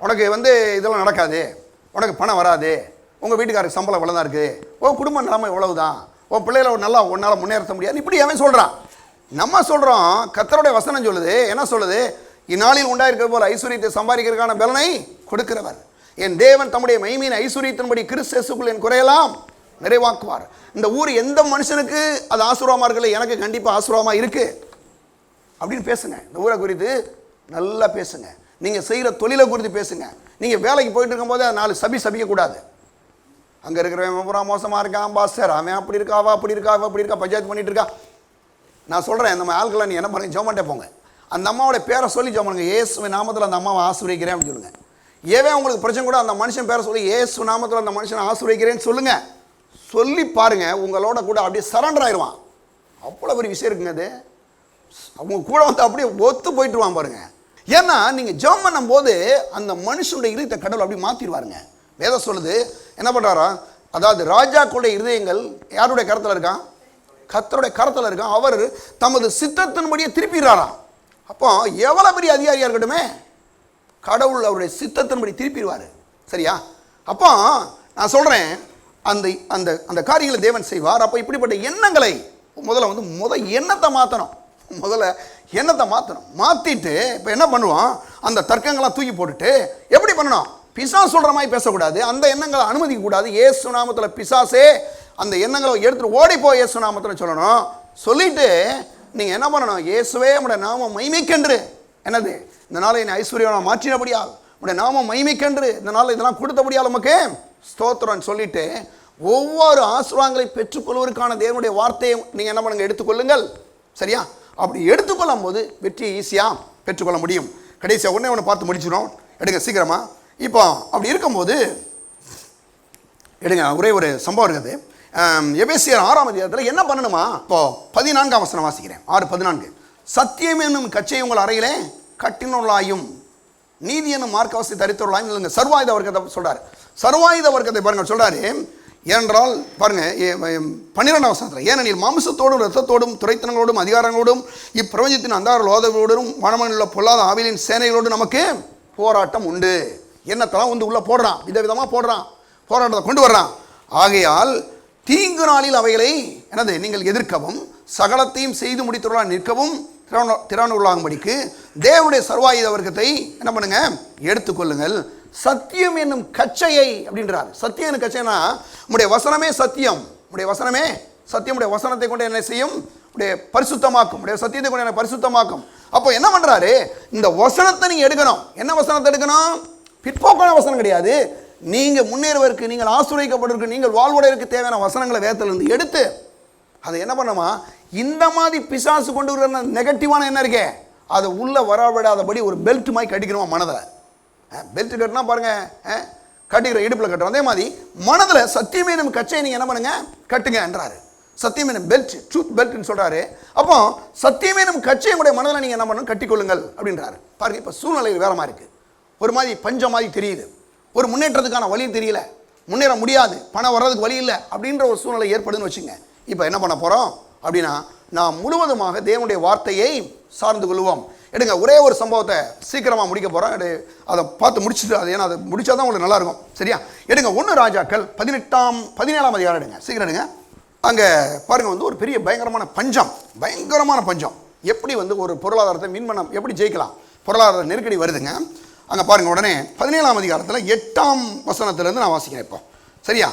உனக்கு இதெல்லாம் நடக்காது, உனக்கு பணம் வராது, உங்கள் வீட்டுக்காரருக்கு சம்பளம் இவ்வளோ தான் இருக்குது, உன் குடும்ப நிலைமை இவ்வளவு தான், உன் பிள்ளைகளை நல்லா உன்னால் முன்னேற்ற முடியாது, இப்படி அவன் சொல்கிறான். நம்ம சொல்கிறோம், கர்த்தருடைய வசனம் சொல்லுது, என்ன சொல்லுது? இந்நாளில் உண்டாயிருக்கிற போல் ஐஸ்வரியத்தை சம்பாதிக்கிறதுக்கான பலனை கொடுக்கிறவர் என் தேவன் தம்முடைய மகிமையின் ஐஸ்வரியத்தின்படி கிறிஸ்து இயேசுக்குள் என் குறையெல்லாம் நிறைவாக்குவார். இந்த ஊர் எந்த மனுஷனுக்கு அது ஆசீர்வாதமாக இருக்கல, எனக்கு கண்டிப்பாக ஆசீர்வாதமாக இருக்குது அப்படின்னு பேசுங்க. இந்த ஊரை குறித்து நல்லா பேசுங்க. நீங்கள் செய்கிற தொழிலை குறித்து பேசுங்க. நீங்கள் வேலைக்கு போயிட்டு இருக்கும்போது 4 சபிக்கக்கூடாது. அங்கே இருக்கிறவன் பூரா மோசமாக இருக்கான் பாஸ்டர், அவன் அப்படி இருக்கா, அவள் அப்படி இருக்கா, அவள் அப்படி இருக்கா, பஞ்சாயத்து பண்ணிட்டு இருக்கா. நான் சொல்கிறேன், நம்ம ஆட்களை நீ என்ன பண்ணுங்க, ஜெபம் போங்க. அந்த அம்மாவோட பேரை சொல்லி ஜெபம் பண்ணுங்க. இயேசு நாமத்தில் அந்த அம்மாவை ஆசீர்வதிக்கிறேன் அப்படின்னு சொல்லுங்கள். ஏன் உங்களுக்கு பிரச்சனை கூட அந்த மனுஷன் பேரை சொல்லி இயேசு நாமத்தில் அந்த மனுஷனை ஆசீர்வதிக்கிறேன்னு சொல்லுங்கள். சொல்லி பாருங்கள், உங்களோட கூட அப்படியே சரண்டர் ஆயிடுவான். அவ்வளோ பெரிய விஷயம் இருக்குங்க. அது அவங்க கூட அப்படியே ஒத்து போயிட்டுருவான் பாருங்க. ஏன்னா நீங்கள் ஜெபம் பண்ணும் போது அந்த மனுஷனுடைய இருதயத்தை கடவுள் அப்படி மாற்றிடுவாருங்க. வேதம் சொல்லுது, என்ன பண்ணுறாரா, அதாவது ராஜாக்களுடைய இருதயங்கள் யாருடைய கரத்தில் இருக்கான்? கர்த்தருடைய கரத்தில் இருக்கான். அவர் தமது சித்தத்தின்படியே திருப்பிடுறாராம். அப்போ எவ்வளோ பெரிய அதிகாரியாக இருக்கட்டுமே, கடவுள் அவருடைய சித்தத்தின்படி திருப்பிடுவார். சரியா? அப்போ நான் சொல்கிறேன், அந்த அந்த அந்த காரியங்களை தேவன் செய்வார். அப்போ இப்படிப்பட்ட எண்ணங்களை முதல்ல எண்ணத்தை மாற்றணும். முதல்ல எண்ணத்தை மாற்றிட்டு இப்போ என்ன பண்ணுவோம், அந்த தர்க்கங்கள்லாம் தூக்கி போட்டுட்டு எப்படி பண்ணணும்? பிசாசு சொல்கிற மாதிரி பேசக்கூடாது, அந்த எண்ணங்களை அனுமதிக்கக்கூடாது. இயேசு நாமத்தில் பிசாசே அந்த எண்ணங்களை எடுத்துகிட்டு ஓடிப்போ இயேசு நாமத்தில் சொல்லணும். சொல்லிவிட்டு நீங்கள் என்ன பண்ணணும்? இயேசுவே உடைய நாமம் மகிமைக்கென்று, என்னது இந்த நாளை என்னை ஐஸ்வர்யம் மாற்றினபடியால், உடைய நாமம் மகிமைக்கென்று இந்த நாளில் இதெல்லாம் கொடுத்தபடியால் நமக்கு ஸ்தோத்திரம்னு சொல்லிவிட்டு ஒவ்வொரு ஆசீர்வாதங்களை பெற்றுக்கொள்வதற்கான தேவனுடைய வார்த்தையை நீங்கள் என்ன பண்ணுங்க, எடுத்துக்கொள்ளுங்கள். சரியா? அப்படி எடுத்துக்கொள்ளும் போது வெற்றியை ஈஸியாக பெற்றுக்கொள்ள முடியும். கடைசியாக ஒன்று பார்த்து முடிச்சிடும். எடுங்க சீக்கிரமாக. இப்போ அப்படி இருக்கும்போது எடுங்க, ஒரே ஒரு சம்பவம் இருக்குது. எபேசியர் 6ஆம் அதிகாரத்தில் என்ன பண்ணணுமா? இப்போ 14ஆம் வசனம் வாசிக்கிறேன். 6:14. சத்தியம் என்னும் கச்சை உங்கள் அறையிலே கட்டினுள்ளாயும் நீதி என்னும் மார்க்கவசத்தை தரித்துள்ளாயும் இல்லைங்க. சர்வாயுத வர்க்கத்தை சொல்கிறார். சர்வாயுத வர்க்கத்தை பாருங்கள் சொல்கிறாரு. ஏனென்றால் பாருங்க 12ஆம் வசனத்தில், ஏனெனில் மாம்சத்தோடும் இரத்தத்தோடும் துரைத்தனங்களோடும் அதிகாரங்களோடும் இப்பிரபஞ்சத்தின் அந்தார லோதங்களோடும் வானமனில் பொல்லாத ஆவிலின் சேனைகளோடு நமக்கு போராட்டம் உண்டு. எண்ணத்தெல்லாம் உள்ளே போடுறான், விதவிதமாக போடுறான், போராட்டத்தை கொண்டு வர்றான். ஆகையால் தீங்கு நாளில் அவைகளை என்னது நீங்கள் எதிர்க்கவும் சகலத்தையும் செய்து முடித்துள்ளால் நிற்கவும் திறனுள்ளாகும்படிக்கு தேவனுடைய சர்வாயுத வர்க்கத்தை என்ன பண்ணுங்க, எடுத்துக்கொள்ளுங்கள். சத்தியம் என்னும் கச்சையை அப்படின்றார். சத்தியம் என்னும் கச்சைனா உடைய வசனமே சத்தியம், உடைய வசனமே சத்தியம், உடைய வசனத்தை கொண்டு என்ன செய்யும், உடைய பரிசுத்தமாக்கும், உடைய சத்தியத்தை கொண்டு என்ன பரிசுத்தமாக்கும். அப்போ என்ன பண்ணுறாரு, இந்த வசனத்தை நீங்கள் எடுக்கணும். என்ன வசனத்தை எடுக்கணும்? பிற்போக்கான வசனம் கிடையாது. நீங்கள் முன்னேறுவதற்கு, நீங்கள் ஆசீர்வதிக்கப்பட்டிருக்கு, நீங்கள் வாழ்வுடையதற்கு தேவையான வசனங்களை வேதத்திலிருந்து எடுத்து அதை என்ன பண்ணுமா, இந்த மாதிரி பிசாசு கொண்டு வர நெகட்டிவான என்ன இருக்கே அதை உள்ளே வரவிடாதபடி ஒரு பெல்ட் மாதிரி கட்டிக்கணுமா மனதில். பெல்ட் கட்டினா பாருங்கள், கட்டிக்கிற இடுப்பில் கட்டுறோம். அதே மாதிரி மனதில் சத்தியமே நம்ம கச்சையை நீங்கள் என்ன பண்ணுங்க, கட்டுங்க என்றாரு. சத்தியமே நம்ம பெல்ட், ட்ரூத் பெல்ட்னு சொல்கிறாரு. அப்போ சத்தியமே நம்ம கச்சையை கூட மனதில் நீங்கள் என்ன பண்ணணும், கட்டிக்கொள்ளுங்கள் அப்படின்றாரு. பாருங்க, இப்போ சூழ்நிலை வேற மாதிரி இருக்குது. ஒரு மாதிரி பஞ்சம் மாதிரி தெரியுது, ஒரு முன்னேற்றத்துக்கான வழி தெரியல, முன்னேற முடியாது, பணம் வர்றதுக்கு வழி இல்லை அப்படின்ற ஒரு சூழ்நிலை ஏற்படுதுன்னு வச்சுங்க. இப்போ என்ன பண்ண போகிறோம் அப்படின்னா, நாம் முழுவதுமாக தேவனுடைய வார்த்தையை சார்ந்து கொள்வோம். எடுங்க, ஒரே ஒரு சம்பவத்தை சீக்கிரமாக முடிக்க போகிறோம். அதை பார்த்து முடிச்சுட்டு, அது ஏன்னா அதை முடிச்சா தான் உங்களுக்கு நல்லாயிருக்கும். சரியா? எடுங்க, 1 ராஜாக்கள் 17ஆம் அதிகாரம் எடுங்க, சீக்கிரம் எடுங்க. அங்கே பாருங்கள், வந்து ஒரு பெரிய பயங்கரமான பஞ்சம். எப்படி வந்து ஒரு பொருளாதாரத்தை மீன்மனம் எப்படி ஜெயிக்கலாம், பொருளாதார நெருக்கடி வருதுங்க. அங்கே பாருங்கள், உடனே 17ஆம் அதிகாரத்தில் 8ஆம் வசனத்திலேருந்து நான் வாசிக்கிறேன் இப்போ. சரியா?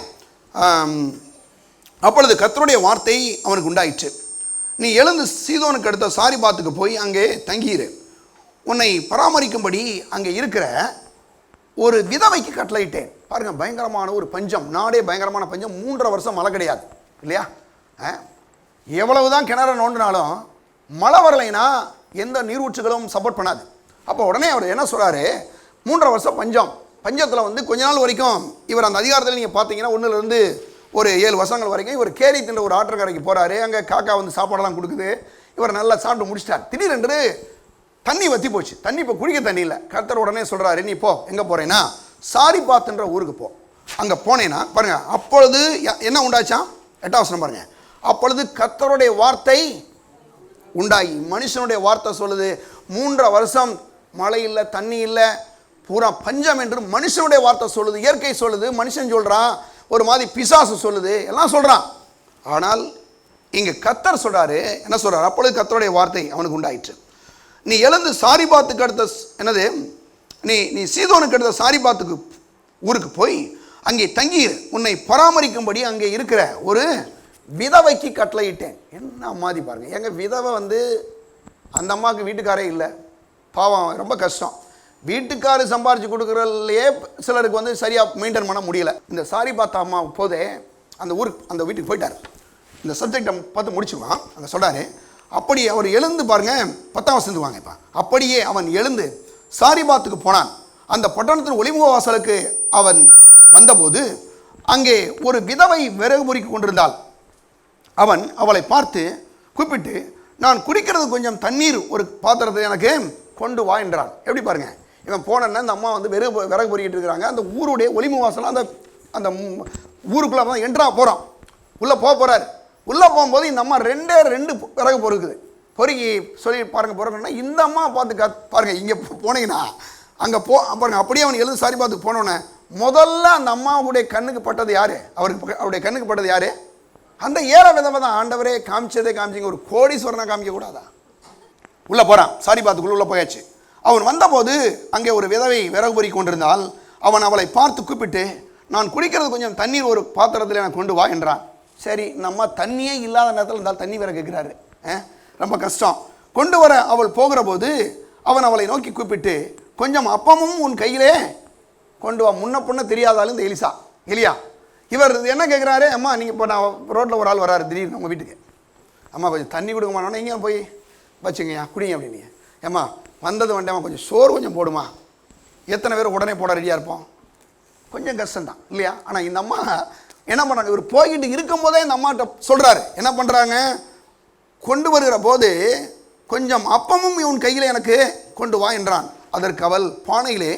அப்பொழுது கர்த்தருடைய வார்த்தை அவனுக்கு உண்டாயிற்று, நீ எழுந்து சீதோனுக்கு அடுத்த சாரிபாத்துக்கு போய் அங்கே தங்கியிரு, உன்னை பராமரிக்கும்படி அங்கே இருக்கிற ஒரு விதவைக்கு கட்டளையிட்டேன். பாருங்கள், பயங்கரமான ஒரு பஞ்சம், நாடே பயங்கரமான பஞ்சம். 3.5 வருஷம் மழை கிடையாது இல்லையா? எவ்வளவுதான் கிணறு நோண்டினாலும் மழை வரலைன்னா எந்த நீரூற்றுகளும் சப்போர்ட் பண்ணாது. அப்போ உடனே அவர் என்ன சொல்கிறாரு, 3.5 வருஷம் பஞ்சத்தில் வந்து கொஞ்ச நாள் வரைக்கும் இவர் அந்த அதிகாரத்தில் நீங்கள் பார்த்தீங்கன்னா 1லேருந்து ஒரு 7 வருஷங்கள் வரைக்கும் இவர் கேரி தின்ற ஒரு ஆற்றங்கரைக்கு போகிறாரு. அங்கே காக்கா வந்து சாப்பாடெல்லாம் கொடுக்குது. இவர் நல்லா சாப்பிட்டு முடிச்சிட்டார். திடீரென்று தண்ணி வற்றி போச்சு. தண்ணி இப்போ குடிக்க தண்ணி இல்லை. கர்த்தர் உடனே சொல்கிறாரு, நீ போ, எங்கே போகிறேன்னா சாரிபாத்துன்ற ஊருக்கு போ. அங்கே போனேன்னா பாருங்கள், அப்பொழுது என்ன உண்டாச்சான், 8ஆம் வசனம் பாருங்கள். அப்பொழுது கர்த்தருடைய வார்த்தை உண்டாகி, மனுஷனுடைய வார்த்தை சொல்லுது, 3.5 வருஷம் மழை இல்லை, தண்ணி இல்லை, பூரா பஞ்சம் என்று மனுஷனுடைய வார்த்தை சொல்லுது. இயற்கை சொல்லுது, மனுஷன் சொல்கிறான், ஒரு மாதிரி பிசாசு சொல்லுது, எல்லாம் சொல்கிறான். ஆனால் இங்கே கர்த்தர் சொல்கிறாரு, என்ன சொல்கிறார், அப்பொழுது கர்த்தருடைய வார்த்தை அவனுக்கு உண்டாயிற்று, நீ எழுந்து சாரிபாத்துக்கு அடுத்த என்னது நீ சீதோனுக்கு அடுத்த சாரிபாத்துக்கு ஊருக்கு போய் அங்கே தங்கியிரு, உன்னை பராமரிக்கும்படி அங்கே இருக்கிற ஒரு விதவைக்கு கட்டளையிட்டேன். என்ன மாதிரி பாருங்கள், எங்கள் விதவை வந்து அந்த அம்மாவுக்கு வீட்டுக்காரே இல்லை, பாவம், ரொம்ப கஷ்டம். வீட்டுக்காரு சம்பாரித்து கொடுக்குறதுலையே சிலருக்கு வந்து சரியாக மெயின்டைன் பண்ண முடியல. இந்த சாரிபாத் அம்மா போதே அந்த வீட்டுக்கு போயிட்டார். இந்த சப்ஜெக்டை பார்த்து முடிச்சுக்குவான். அங்கே சொல்கிறாரு, அப்படி அவர் எழுந்து பாருங்கள், 10ஆம் வசனத்துக்கு வாங்க. இப்போ அப்படியே அவன் எழுந்து சாரிபாத்துக்கு போனான். அந்த பட்டணத்தின் ஒளிமுக வாசலுக்கு அவன் வந்தபோது அங்கே ஒரு விதவை விறகு பொறுக்கி கொண்டிருந்தாள். அவன் அவளை பார்த்து கூப்பிட்டு, நான் குடிக்கிறது கொஞ்சம் தண்ணீர் ஒரு பாத்திரத்தை எனக்கு கொண்டு வா என்றான். எப்படி பாருங்கள், இவன் போனேன்னா இந்த அம்மா வந்து விறகு பொறுக்கிட்டு இருக்கிறாங்க. அந்த ஊருடைய ஒளிமுக வாசல் அந்த ஊருக்குள்ளே தான் என்ட்ரா போகிறான். உள்ளே போகிறார். உள்ளே போகும்போது இந்த அம்மா 2 விறகு பொறுக்குது. பொறுக்கி சொல்லி பாருங்கள், பொறுக்கணும்னா இந்த அம்மா பார்த்து பாருங்கள், இங்கே போனீங்கன்னா அங்கே பாருங்கள். அப்படியே அவன் எழுந்து சாரிபாத்துக்கு போனோன்னே முதல்ல அந்த அம்மாவுடைய கண்ணுக்கு பட்டது யார், அவருடைய கண்ணுக்கு பட்டது யார், அந்த ஏற விதவை தான். ஆண்டவரே காமிச்சிங்க, ஒரு கோடீஸ்வரனா காமிக்க கூடாதா? உள்ளே போகிறான், சாரிபாத்துக்குள்ளே உள்ளே போயாச்சு. அவன் வந்தபோது அங்கே ஒரு விதவை விறகு பொறுக்கி கொண்டிருந்தால் அவன் அவளை பார்த்து கூப்பிட்டு, நான் குடிக்கிறது கொஞ்சம் தண்ணீர் ஒரு பாத்திரத்தில் எனக்கு கொண்டு வா என்றான். சரி, நம்ம தண்ணியே இல்லாத நேரத்தில் இருந்தால் தண்ணி வேற கேட்குறாரு, ரொம்ப கஷ்டம். கொண்டு வர அவள் போகிற போது அவன் அவளை நோக்கி கூப்பிட்டு, கொஞ்சம் அப்பமும் உன் கையிலே கொண்டு வா. முன்ன பொண்ணு தெரியாதாலும் இந்த எலியா இவர் என்ன கேட்குறாரு, அம்மா நீங்கள் இப்போ நான் ரோட்டில் ஒரு ஆள் வராரு திடீர்னு உங்கள் வீட்டுக்கு, அம்மா கொஞ்சம் தண்ணி கொடுக்குமானோன்னா இங்கே போய் வச்சுங்கய்யா குடிங்க அப்படின்னு. ஏம்மா வந்தது வேண்டாமா, கொஞ்சம் சோறு கொஞ்சம் போடுமா. எத்தனை பேர் உடனே போட ரெடியாக இருப்போம், கொஞ்சம் கஷ்டம்தான் இல்லையா? ஆனால் இந்த அம்மா என்ன பண்ணுறாங்க, இவர் போய்கிட்டு இருக்கும் போதே இந்த அம்மாட்ட சொல்கிறாரு, என்ன பண்ணுறாங்க, கொண்டு வருகிற போது கொஞ்சம் அப்பமும் இவன் கையில் எனக்கு கொண்டு வா என்றான். அதற்கு அவள், பானையிலே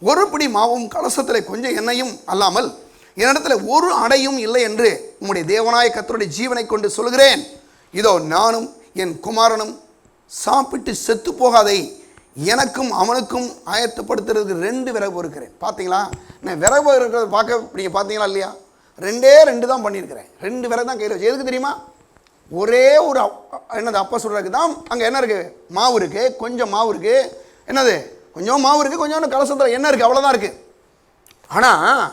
ஒரு பிடி மாவும் கலசத்தில் கொஞ்சம் எண்ணெயும் அல்லாமல் என்னிடத்தில் ஒரு அடையும் இல்லை என்று உம்முடைய தேவனாய கர்த்தருடைய ஜீவனை கொண்டு சொல்கிறேன், இதோ நானும் என் குமாரனும் சாப்பிட்டு செத்து போகாதை எனக்கும் அவனுக்கும் ஆயத்தப்படுத்துறதுக்கு 2 விறகு பொறுக்கிறேன். பார்த்தீங்களா, நான் விறகு இருக்கிறத பார்க்க நீங்கள் பார்த்தீங்களா இல்லையா? 2 தான் பண்ணியிருக்கிறேன். 2 விறகு தான் கையில் வச்சு. எதுக்கு தெரியுமா? ஒரே ஒரு என்னது அப்பா சொல்கிறதுக்கு தான். அங்கே என்ன இருக்குது, மாவு இருக்குது, கொஞ்சம் மாவு இருக்குது, என்னது கொஞ்சம் மாவு இருக்குது, கொஞ்சம் கலசத்தில் என்ன இருக்குது, அவ்வளோதான் இருக்குது. ஆனால்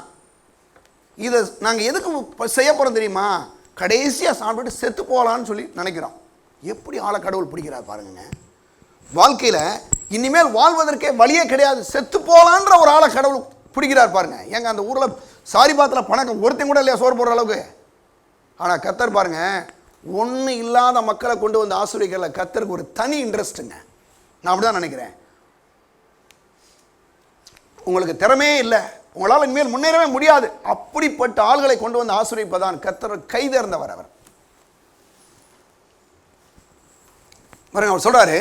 இதை நாங்கள் எதுக்கு செய்ய போகிறோம் தெரியுமா? கடைசியாக சாப்பிட்டு செத்து போகலான்னு சொல்லி நினைக்கிறோம். எப்படி ஆளை கடவுள் பிடிக்கிறார் பாருங்க. வாழ்க்கையில் இனிமேல் வாழ்வதற்கே வழியே கிடையாது, செத்து போலான்ற ஒரு ஆளை கடவுள் பிடிக்கிறார் பாருங்க. ஏங்க அந்த ஊரில் சாரிபாத்தில் பணக்கம் ஒருத்தையும் கூட இல்லையா சோறு போடுற அளவுக்கு. ஆனால் கர்த்தர் பாருங்க, ஒன்று இல்லாத மக்களை கொண்டு வந்து ஆசீர்வதிக்கல. கர்த்தருக்கு ஒரு தனி இன்ட்ரெஸ்ட்டுங்க. நான் அப்படிதான் நினைக்கிறேன். உங்களுக்கு திறமையே இல்லை, உங்களால் இனிமேல் முன்னேறவே முடியாது, அப்படிப்பட்ட ஆள்களை கொண்டு வந்து ஆசீர்வதிப்பதான் கர்த்தர் கைதேர்ந்தவர். அவர் பாருங்க, அவர் சொல்றாரு.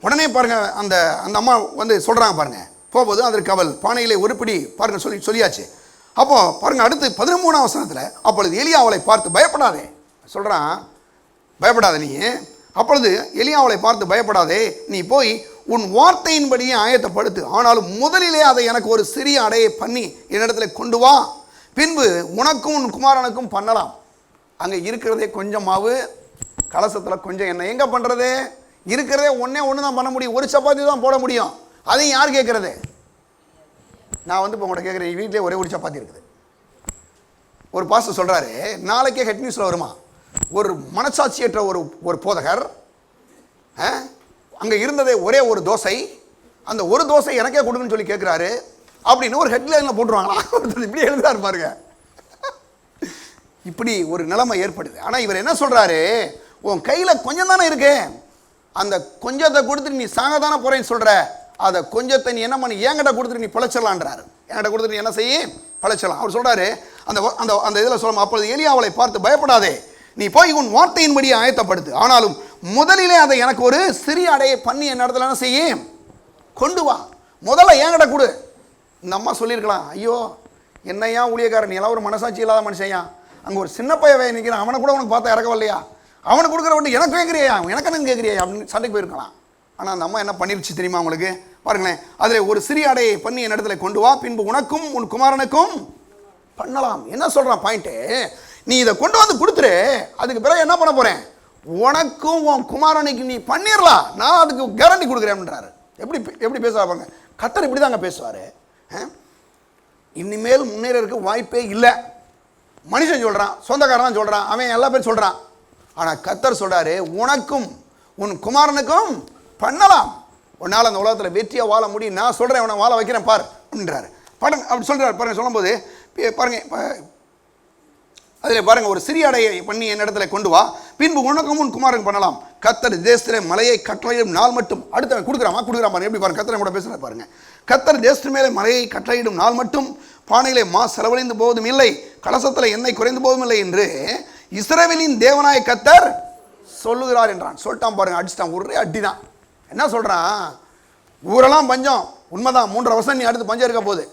உடனே பாருங்க அந்த அந்த அம்மா வந்து சொல்றாங்க பாருங்க, போகும்போது அதற்கு அவள் பானையிலே ஒரு பிடி பாருங்க சொல்லியாச்சு. அப்போ பாருங்க அடுத்து 13ஆம் வசனத்தில், அப்பொழுது எலியா அவளை பார்த்து பயப்படாதே சொல்றான், பயப்படாத நீ. அப்பொழுது எலியா அவளை பார்த்து பயப்படாதே, நீ போய் உன் வார்த்தையின்படியே ஆயத்தப்படுத்து, ஆனாலும் முதலிலே அதை எனக்கு ஒரு சிறிய அடையை பண்ணி என்னிடத்துல கொண்டு வா, பின்பு உனக்கும் உன் குமாரனுக்கும் பண்ணலாம். அங்கே இருக்கிறதே கொஞ்சம் மாவு, கலசத்தில் கொஞ்சம் எண்ணெய். எங்கே பண்ணுறது? இருக்கிறதே ஒன்று தான் பண்ண முடியும், ஒரு சப்பாத்தி தான் போட முடியும். அதையும் யார் கேட்குறது? நான் வந்து இப்போ உங்கள்கிட்ட கேட்குறேன், வீட்டிலே ஒரே ஒரு சப்பாத்தி இருக்குது. ஒரு பாஸ்டர் சொல்கிறாரு, நாளைக்கே ஹெட் நியூஸில் வருமா, ஒரு மனசாட்சியற்ற ஒரு போதகர், அங்கே இருந்ததே ஒரே ஒரு தோசை, அந்த ஒரு தோசை எனக்கே கொடுக்குன்னு சொல்லி கேட்குறாரு அப்படின்னு ஒரு ஹெட்லைனில் போட்டுருவாங்களா? இப்படி எழுதுறாரு பாருங்க. இப்படி ஒரு நிலைமை ஏற்படுது. ஆனால் இவர் என்ன சொல்கிறாரு, உன் கையில் கொஞ்சம் தானே இருக்கு, அந்த கொஞ்சத்தை கொடுத்துட்டு நீ சாக தானே போகிறேன்னு சொல்கிற, அதை கொஞ்சத்தை நீ என்ன பண்ணி என்கிட்ட கொடுத்துட்டு நீ பிழைச்சிடலான்றாரு. என்கிட்ட கொடுத்துட்டு நீ என்ன செய்ய பிழைச்சிடலாம். அவர் சொல்கிறாரு அந்த அந்த அந்த இதில் சொல்லும், அப்பொழுது எலியா அவளை பார்த்து பயப்படாதே, நீ போய் உன் வார்த்தையின்படி ஆயத்தப்படுத்து, ஆனாலும் முதலிலே அதை எனக்கு ஒரு சிறிய அடையை பண்ணி என் இடத்துல என்ன செய்ய கொண்டு வா, முதல்ல என்கிட்ட கொடு. இந்த அம்மா சொல்லியிருக்கலாம், ஐயோ என்னையா ஊழியக்காரன், நீ எல்லாம் ஒரு மனசாட்சி இல்லாத மனுஷையா, அங்கே ஒரு சின்ன பையன் நிற்கிறான், அவனை கூட உனக்கு பார்த்தா இறக்கவில்லையா, அவனுக்கு கொடுக்குற விட்டு எனக்கு கேட்குறியா, எனக்கு என்ன கேட்குறியா அப்படின்னு சண்டைக்கு போயிருக்கலாம். ஆனால் அந்த அம்மா என்ன பண்ணிருச்சு தெரியுமா உங்களுக்கு? பாருங்களேன், அதில் ஒரு சிறிய அடையை பண்ணி என் இடத்துல கொண்டு வா, பின்பு உனக்கும் உன் குமாரனுக்கும் பண்ணலாம். என்ன சொல்கிறான் பாயிண்ட்டு, நீ இதை கொண்டு வந்து கொடுத்துரு, அதுக்கு பிறகு என்ன பண்ண போகிறேன், உனக்கும் உன் குமாரனுக்கு நீ பண்ணிடலாம், நான் அதுக்கு கேரண்டி கொடுக்குறேன்ன்றாரு. எப்படி பேசுவாங்க கர்த்தர்? இப்படி தாங்க பேசுவார். இனிமேல் முன்னேறதுக்கு வாய்ப்பே இல்லை. மனுஷன் சொல்கிறான், சொந்தக்காரன் தான் சொல்கிறான், அவன் எல்லா பேரும் சொல்கிறான். ஆனால் கர்த்தர் சொல்கிறாரு, உனக்கும் உன் குமாரனுக்கும் பண்ணலாம், உன்னால் அந்த உலகத்தில் வெற்றியாக வாழ முடியும், நான் சொல்கிறேன், உன்னை வாழ வைக்கிறேன் பார் அப்படின்றாரு. பாருங்க, அப்படி சொல்கிறார் பாருங்க. சொல்லும்போது பாருங்க, அதில் பாருங்க, ஒரு சிறிய அடையை பண்ணி என் இடத்துல கொண்டு வா, பின்பு உனக்கும் உன் குமாரனுக்கு பண்ணலாம். கர்த்தர் தேசத்திலே மலையை கட்டளையிடும் நாள் மட்டும், அடுத்த கொடுக்குறாமா பாருங்க, எப்படி பாருங்க கர்த்தரை கூட பேசுகிற பாருங்க. கர்த்தர் தேசத்து மேலே மலையை கட்டளையிடும் நாள் மட்டும் பானையிலே மா செலவழிந்து போவதும் இல்லை, கலசத்தில் எண்ணெய் குறைந்து போவதும் இல்லை என்று இஸ்ரவேலின் தேவனாய கர்த்தர் சொல்லுகிறார் என்றான். சொல்லிட்டான் பாருங்க, அடிச்சிட்டான், ஒரே அடி தான். என்ன சொல்கிறான், ஊரெல்லாம் பஞ்சம் உண்மைதான், 3 வருஷம் நீ அடுத்து பஞ்சம் இருக்க போகுது,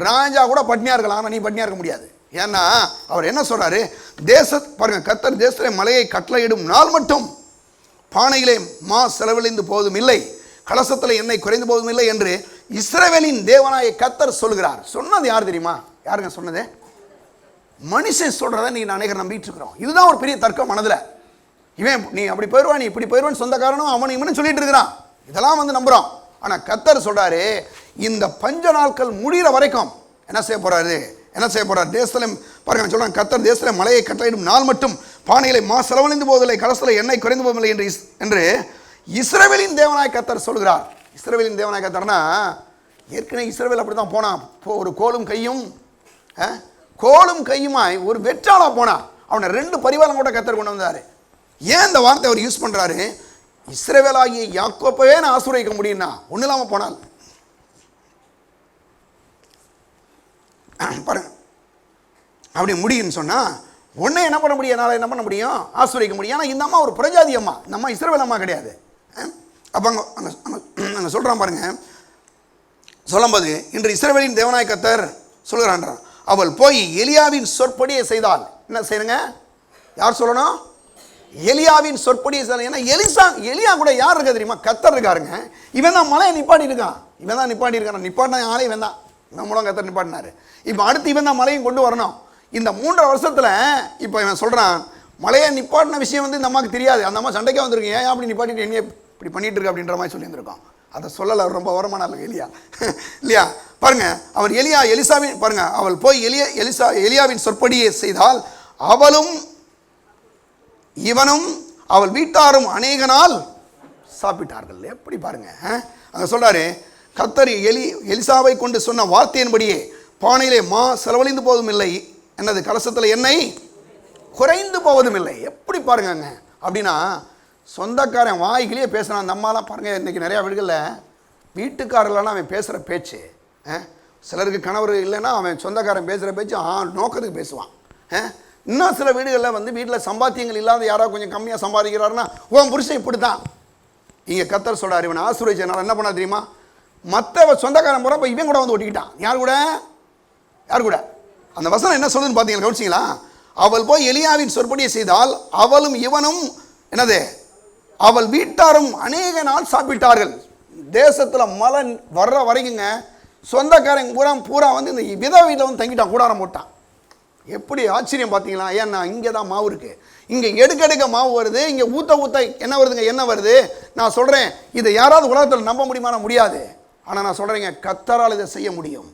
ராஜா கூட பட்னியாக இருக்கலாம், ஆனால் நீ பட்னியாக இருக்க முடியாது. ஏன்னா அவர் என்ன சொல்றாரு, பாருங்க, கர்த்தர் தேசத்திலே மலையை கட்டளையிடும் நாள் மட்டும் பானையிலே மா செலவழிந்து போவதும் இல்லை, கலசத்தில் எண்ணெய் குறைந்து போவதும் இல்லை என்று இஸ்ரவேலின் தேவனாய கர்த்தர் சொல்கிறார். சொன்னது யார் தெரியுமா? யாருங்க சொன்னது? மனுஷன் சொல்றதை நீ அநேகர் நம்பிட்டு இருக்கிறோம். இதுதான் ஒரு பெரிய தர்க்கம் மனதில். இவன் நீ அப்படி போயிடுவான், நீ இப்படி போயிடுவான்னு சொந்த காரணம் அவனை இவனு சொல்லிட்டு இருக்கிறான், இதெல்லாம் வந்து நம்புறான். ஆனால் கர்த்தர் சொல்றாரு, இந்த பஞ்ச நாட்கள் முடிகிற வரைக்கும் என்ன செய்ய போறாரு, தேசத்திலும் பாருங்க சொல்றாங்க, கர்த்தர் தேசத்திலே மலையை கட்டளையிடும் நாள் மட்டும் பானையிலே மா செலவழிந்து போவதில்லை, கலசத்தில் எண்ணெய் குறைந்து போவதில்லை என்று இஸ்ரவேலின் தேவனாய கர்த்தர் சொல்கிறார். இஸ்ரவேலின் தேவனாய கர்த்தர்னா, ஏற்கனவே இஸ்ரவேல் அப்படி தான் போனான், ஒரு கோலும் கையுமாய் ஒரு வெற்றாளா போனான். அவனை 2 பரிவாரம் கூட கர்த்தர் கொண்டு வந்தாரு. ஏன் இந்த வார்த்தை அவர் யூஸ் பண்றாரு, இஸ்ரவேலாகிய யாக்கோபவே நான் ஆசீர்வதிக்க முடியும்னா ஒன்றும் இல்லாமல் போனால் பாருங்க, அப்படி முடியும்னு சொன்னால் ஒன்றே என்ன பண்ண முடியும், என்னால் என்ன பண்ண முடியும், ஆசீர்வதிக்க முடியும். ஆனால் இந்த அம்மா ஒரு பிரஜாதி அம்மா, இந்த அம்மா இஸ்ரவேல் அம்மா கிடையாது. அப்போ அங்கே சொல்கிறான் பாருங்க, சொல்லும்போது இன்று இஸ்ரவேலின் தேவனாய கர்த்தர் சொல்கிறான்றான், அவள் போய் எலியாவின் சொற்படியை செய்தால். என்ன செய்யுங்க, யார் சொல்லணும், எலியாவின் சொற்படியை செய்தால். ஏன்னா எலியா கூட யார் இருக்கா தெரியுமா, கர்த்தர் இருக்காருங்க. இவன் தான் மலையை நிப்பாட்டி இருக்கான், நிப்பாட்டின ஆளே இவன் தான், இவன் மூலம் கர்த்தர் நிப்பாட்டினாரு. இப்போ அடுத்து இவன் தான் மலையும் கொண்டு வரணும். இந்த 3 வருஷத்தில் இப்போ இவன் சொல்கிறான், மலையை நிப்பாட்டின விஷயம் வந்து இந்த அம்மாவுக்கு தெரியாது. அந்த அம்மா சண்டைக்கே வந்திருக்கீங்க, ஏன் அப்படி நிப்பாட்டிட்டு என்ன இப்படி பண்ணிட்டு இருக்கு அப்படின்ற மாதிரி சொல்லியிருந்திருக்கோம். அதை சொல்லலை, ரொம்ப ஓரமான எலியா இல்லையா? பாருங்க, அவர் எலிசாவின் பாருங்க, அவள் போய் எலியாவின் சொற்படியை செய்தால் அவளும் இவனும் அவள் வீட்டாரும் அநேக நாள் சாப்பிட்டார்கள். எப்படி பாருங்க, அங்கே சொல்கிறாரு, கர்த்தர் எலிசாவை கொண்டு சொன்ன வார்த்தையின்படியே பானையிலே மா செலவழிந்து போவதும் இல்லை, என்னது கலசத்தில் எண்ணெய் குறைந்து போவதும் இல்லை. எப்படி பாருங்க அப்படின்னா, சொந்தக்காரன் வாய்கிலேயே பேசுகிறான். அந்த அம்மாலாம் பாருங்கள், இன்றைக்கி நிறையா வீடுகளில் வீட்டுக்காரர்களான அவன் பேசுகிற பேச்சு, சிலருக்கு கணவர் இல்லைன்னா அவன் சொந்தக்காரன் பேசுகிற பேச்சு நோக்கத்துக்கு பேசுவான். இன்னும் சில வீடுகளில் வந்து வீட்டில் சம்பாத்தியங்கள் இல்லாத யாராவது கொஞ்சம் கம்மியாக சம்பாதிக்கிறாருன்னா உன் புருஷன் இப்படி தான். இங்கே கர்த்தர் சொல்கிறார், இவன் ஆசீர்வதிச்சனால என்ன பண்ணா தெரியுமா, மற்ற சொந்தக்காரன் போகிறப்ப இவன் கூட வந்து ஒட்டிக்கிட்டான். யார் கூட அந்த வசனம் என்ன சொல்லுதுன்னு பார்த்தீங்களா, கவனிச்சிங்களா? அவள் போய் எலியாவின் சொற்படியை செய்தால் அவளும் இவனும் என்னது அவள் வீட்டாரும் அநேக நாள் சாப்பிட்டார்கள். தேசத்தில் மழை வர்ற வரைக்குங்க சொந்தக்காரங்க பூரா வந்து இந்த வித வீட்டில் வந்து தங்கிட்டான், கூடாரம் போட்டான். எப்படி ஆச்சரியம் பார்த்தீங்களா? ஏன்னா இங்கே தான் மாவு இருக்குது, இங்கே எடுக்க மாவு வருது, இங்கே ஊற்ற என்ன வருதுங்க, என்ன வருது. நான் சொல்கிறேன், இதை யாராவது உலகத்தில் நம்ப முடியுமா? முடியாது. ஆனால் நான் சொல்கிறேங்க, கர்த்தரால் இதை செய்ய முடியும்.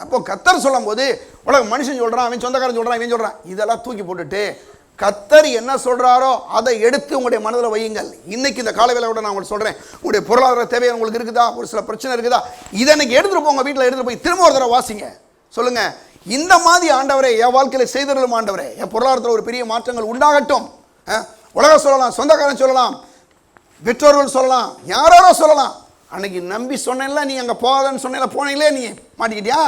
அப்போ கர்த்தர் சொல்லும் போது உலக மனுஷன் சொல்கிறான், அவன் சொந்தக்காரன் சொல்கிறான், இவன் சொல்கிறான், இதெல்லாம் தூக்கி போட்டுட்டு கர்த்தர் என்ன சொல்கிறாரோ அதை எடுத்து உங்களுடைய மனதில் வையுங்கள். இன்னைக்கு இந்த காலவேளையோட நான் உங்களுக்கு சொல்கிறேன், உங்களுடைய பொருளாதார தேவை உங்களுக்கு இருக்குதா, ஒரு சில பிரச்சனை இருக்குதா, இதை இன்னைக்கு எடுத்துகிட்டு போங்க, வீட்டில் எடுத்துகிட்டு போய் திரும்ப ஒரு தடவை வாசிங்க. சொல்லுங்கள், இந்த மாதிரி ஆண்டவரே என் வாழ்க்கையில் செய்தருளும் ஆண்டவரே, என் பொருளாதாரத்தில் ஒரு பெரிய மாற்றங்கள் உண்டாகட்டும். உலகம் சொல்லலாம், சொந்தக்காரன் சொல்லலாம், பெற்றோர்கள் சொல்லலாம், யாரோ சொல்லலாம், அன்னைக்கு நம்பி சொன்னேன்ல, நீ அங்கே போகாதன்னு சொன்னேன்ல, போனீங்களே நீ மாட்டிக்கிட்டியா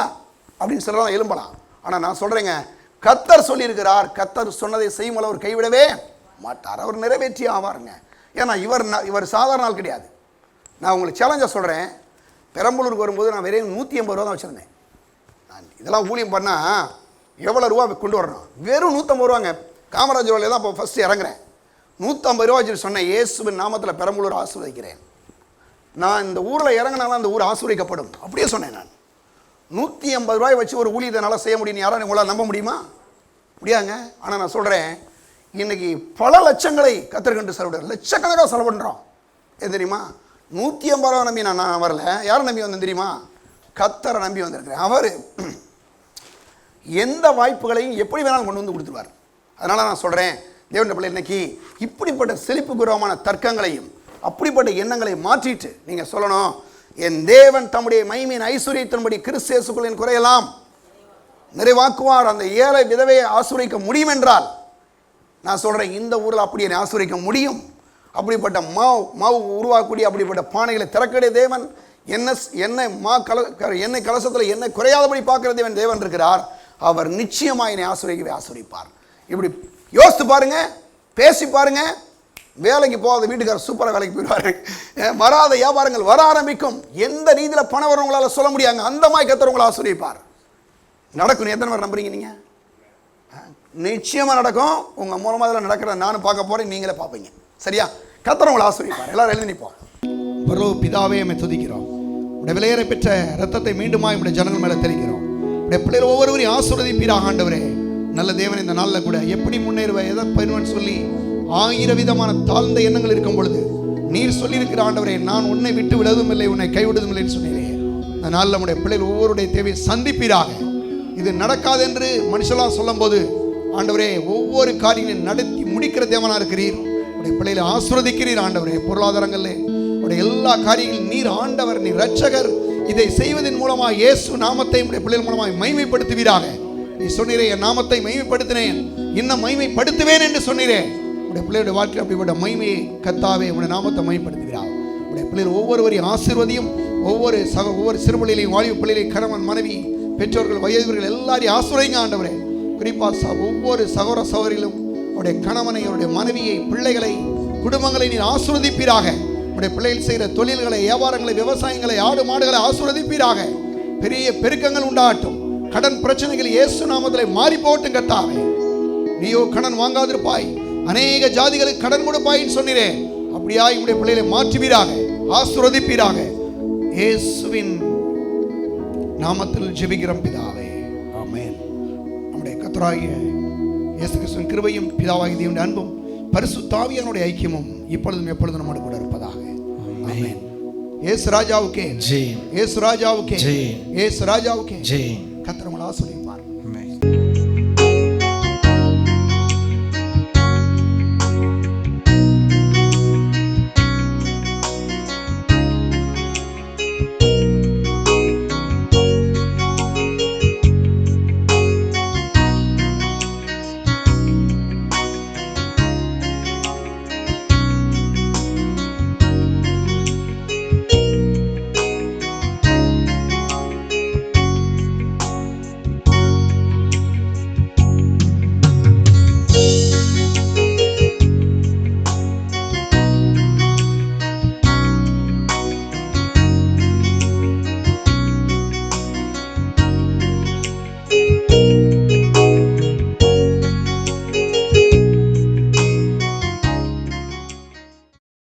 அப்படின்னு சொல்லலாம், எழும்பலாம். ஆனால் நான் சொல்கிறேங்க, கர்த்தர் சொல்லியிருக்கிறார், கர்த்தர் சொன்னதை செய்யும் அளவு அவர் கைவிடவே மாட்டார், அவர் நிறைவேற்றி ஆவாருங்க. ஏன்னா இவர் சாதாரண ஆள் கிடையாது. நான் உங்களுக்கு சேலஞ்சாக சொல்கிறேன், பெரம்பலூருக்கு வரும்போது நான் வெறும் 180 ரூபா தான் வச்சுருந்தேன். நான் இதெல்லாம் ஊழியம் பண்ணால் எவ்வளோ ரூபா கொண்டு வரணும், வெறும் 150 ரூபாங்க. காமராஜர் ரோடில் தான் இப்போ ஃபஸ்ட்டு இறங்குறேன். 150 ரூபா வச்சுட்டு சொன்னேன், இயேசுவின் நாமத்தில் பெரம்பலூர் ஆசீர்வதிக்கிறேன், நான் இந்த ஊரில் இறங்கினாலும் அந்த ஊர் ஆசீர்வதிக்கப்படும், அப்படியே சொன்னேன். நான் 150 ரூபாய் வச்சு ஒரு ஊழியத்தை நல்லா செய்ய முடியும், யாரும் உங்களால் நம்ப முடியுமா? முடியாங்க. ஆனால் நான் சொல்கிறேன், இன்றைக்கி பல லட்சங்களை கத்திரிக்கண்டு செலவிடுறோம், லட்சக்கணக்காக செலவு பண்ணுறோம். எது தெரியுமா? 150 ரூபா நம்பி நான் வரல, யாரை நம்பி வந்தேன் தெரியுமா? கர்த்தரை நம்பி வந்திருக்கிறேன். அவர் எந்த வாய்ப்புகளையும் எப்படி வேணாலும் கொண்டு வந்து கொடுத்துருவார். அதனால் நான் சொல்கிறேன், தேவனுடைய பிள்ளை, இன்னைக்கு இப்படிப்பட்ட செழிப்புக்குரமான தர்க்கங்களையும் அப்படிப்பட்ட எண்ணங்களை மாற்றிட்டு நீங்கள் சொல்லணும், என் தேவன் தம்முடைய மகிமையின் ஐஸ்வர்யத்தின்படி கிறிஸ்து இயேசுக்குள் குறையலாம் நிறைவாக்குவார், அந்த ஏழை விதவையை ஆசீர்வதிக்க முடியும் என்றால், நான் சொல்கிறேன், இந்த ஊரில் அப்படி என்னை ஆசீர்வதிக்க முடியும். அப்படிப்பட்ட மாவு உருவாக்கக்கூடிய அப்படிப்பட்ட பானைகளை திறக்கடைய தேவன், எண்ணெய் கலசத்தில் எண்ணெய் குறையாதபடி பார்க்குற தேவன் இருக்கிறார். அவர் நிச்சயமாக என்னை ஆசீர்வதிப்பார். இப்படி யோசித்து பாருங்க, பேசி பாருங்க. வேலைக்கு போகாத வீட்டுக்காரர் சூப்பராக வேலைக்கு போயிடுவாரு, வராத வியாபாரங்கள் வர ஆரம்பிக்கும். எந்த ரீதியில் பணம் வரவங்களால் சொல்ல முடியாங்க, அந்த மாதிரி கர்த்தர் உங்களை ஆசீர்வதிப்பார். நடக்கும். எத்தனை பேர் நம்புறீங்க? நீங்கள் நிச்சயமாக நடக்கும். உங்கள் மூலமாக இதில் நடக்கிறத நானும் பார்க்க போகிறேன், நீங்களே பார்ப்பீங்க. சரியா? கர்த்தர் உங்களை ஆசீர்வதிப்பார். எல்லாரும் எழுதி நிற்போம். பரலோக பிதாவே, நம்மை துதிக்கிறோம். உடைய விலையேற பெற்ற ரத்தத்தை மீண்டுமாய் உடைய ஜனங்கள் மேலே தெளிக்கிறோம். உடைய பிள்ளைகள் ஒவ்வொருவரையும் ஆசீர்வதிப்பீராக ஆண்டவரே. நல்ல தேவன், இந்த நாளில் கூட எப்படி முன்னேறுவேன், எதை பயிர்வன் சொல்லி 1000 விதமான தாழ்ந்த எண்ணங்கள் இருக்கும் பொழுது நீர் சொல்லியிருக்கிற ஆண்டவரே, நான் உன்னை விட்டு விடுவதும் இல்லை, உன்னை கைவிடுவதும் இல்லைன்னு சொன்னீரே. இந்த நாளில் நம்முடைய பிள்ளைகள் ஒவ்வொருடைய தேவையை சந்திப்பீராக. இது நடக்காது என்று மனுஷெல்லாம் சொல்லும் போது ஆண்டவரே, ஒவ்வொரு காரியங்களையும் நடத்தி முடிக்கிற தேவனாக இருக்கிறீர். உடைய பிள்ளைகளை ஆசீர்வதிக்கிறீர் ஆண்டவரே. பொருளாதாரங்களில் உடைய எல்லா காரியங்களும் நீர் ஆண்டவர், நீர் ரட்சகர். இதை செய்வதன் மூலமாக இயேசு நாமத்தை உடைய பிள்ளைகள் மூலமாக மகிமைப்படுத்துவீராக. நீ சொன்னீரே, என் நாமத்தை மகிமைப்படுத்தினேன், இன்னும் மகிமைப்படுத்துவேன் என்று சொன்னீரே. உடைய பிள்ளையுடைய வாழ்க்கையில் அப்படிப்பட்ட மகிமையை கர்த்தாவே உடைய நாமத்தை மகிமைப்படுத்துகிறார். உடைய பிள்ளைகள் ஒவ்வொருவரையும் ஆசீர்வதியும். ஒவ்வொரு சிறு பிள்ளைகளையும், வாலிப பிள்ளைகளையும், கணவன் மனைவி, பெற்றோர்கள், வயதுவர்கள் எல்லாரையும் ஆசீர்வதிங்க ஆண்டவரே. குறிப்பாக ஒவ்வொரு சகோதர சகோதரிகளும் அவருடைய கணவனை, அவருடைய மனைவியை, பிள்ளைகளை, குடும்பங்களை நீர் ஆசீர்வதிப்பீராக. உடைய பிள்ளைகள் செய்கிற தொழில்களை, வியாபாரங்களை, விவசாயங்களை, ஆடு மாடுகளை ஆசீர்வதிப்பீராக. பெரிய பெருக்கங்கள் உண்டாகட்டும். கடன் பிரச்சனைகள் இயேசு நாமத்தில் மாறி போகட்டும் கர்த்தாவே. நீயோ கடன் வாங்காதிருப்பாய், அநேக ஜாதிகளுக்கு கடன் கொடுப்பாயின்னு சொன்னீரே. அப்படியா உடைய பிள்ளைகளை மாற்றுவீராக, ஆசீர்வதிப்பீராக. இயேசுவின் நாமத்தில் ஜெபிக்கிறோம் பிதாவே, ஆமென். நம்முடைய கர்த்தராகிய இயேசு கிறிஸ்துவின் கிருபையும், பிதாவாகிய தேவனுடைய அன்பும், பரிசுத்த ஆவியானவருடைய ஐக்கியமும் இப்பொழுதும் எப்பொழுதும் நம்மோடு கூட இருப்பதாக. ஆமென். இயேசு ராஜாவுக்கே ஜெய், இயேசு ராஜாவுக்கே ஜெய், இயேசு ராஜாவுக்கே ஜெய். கர்த்தர்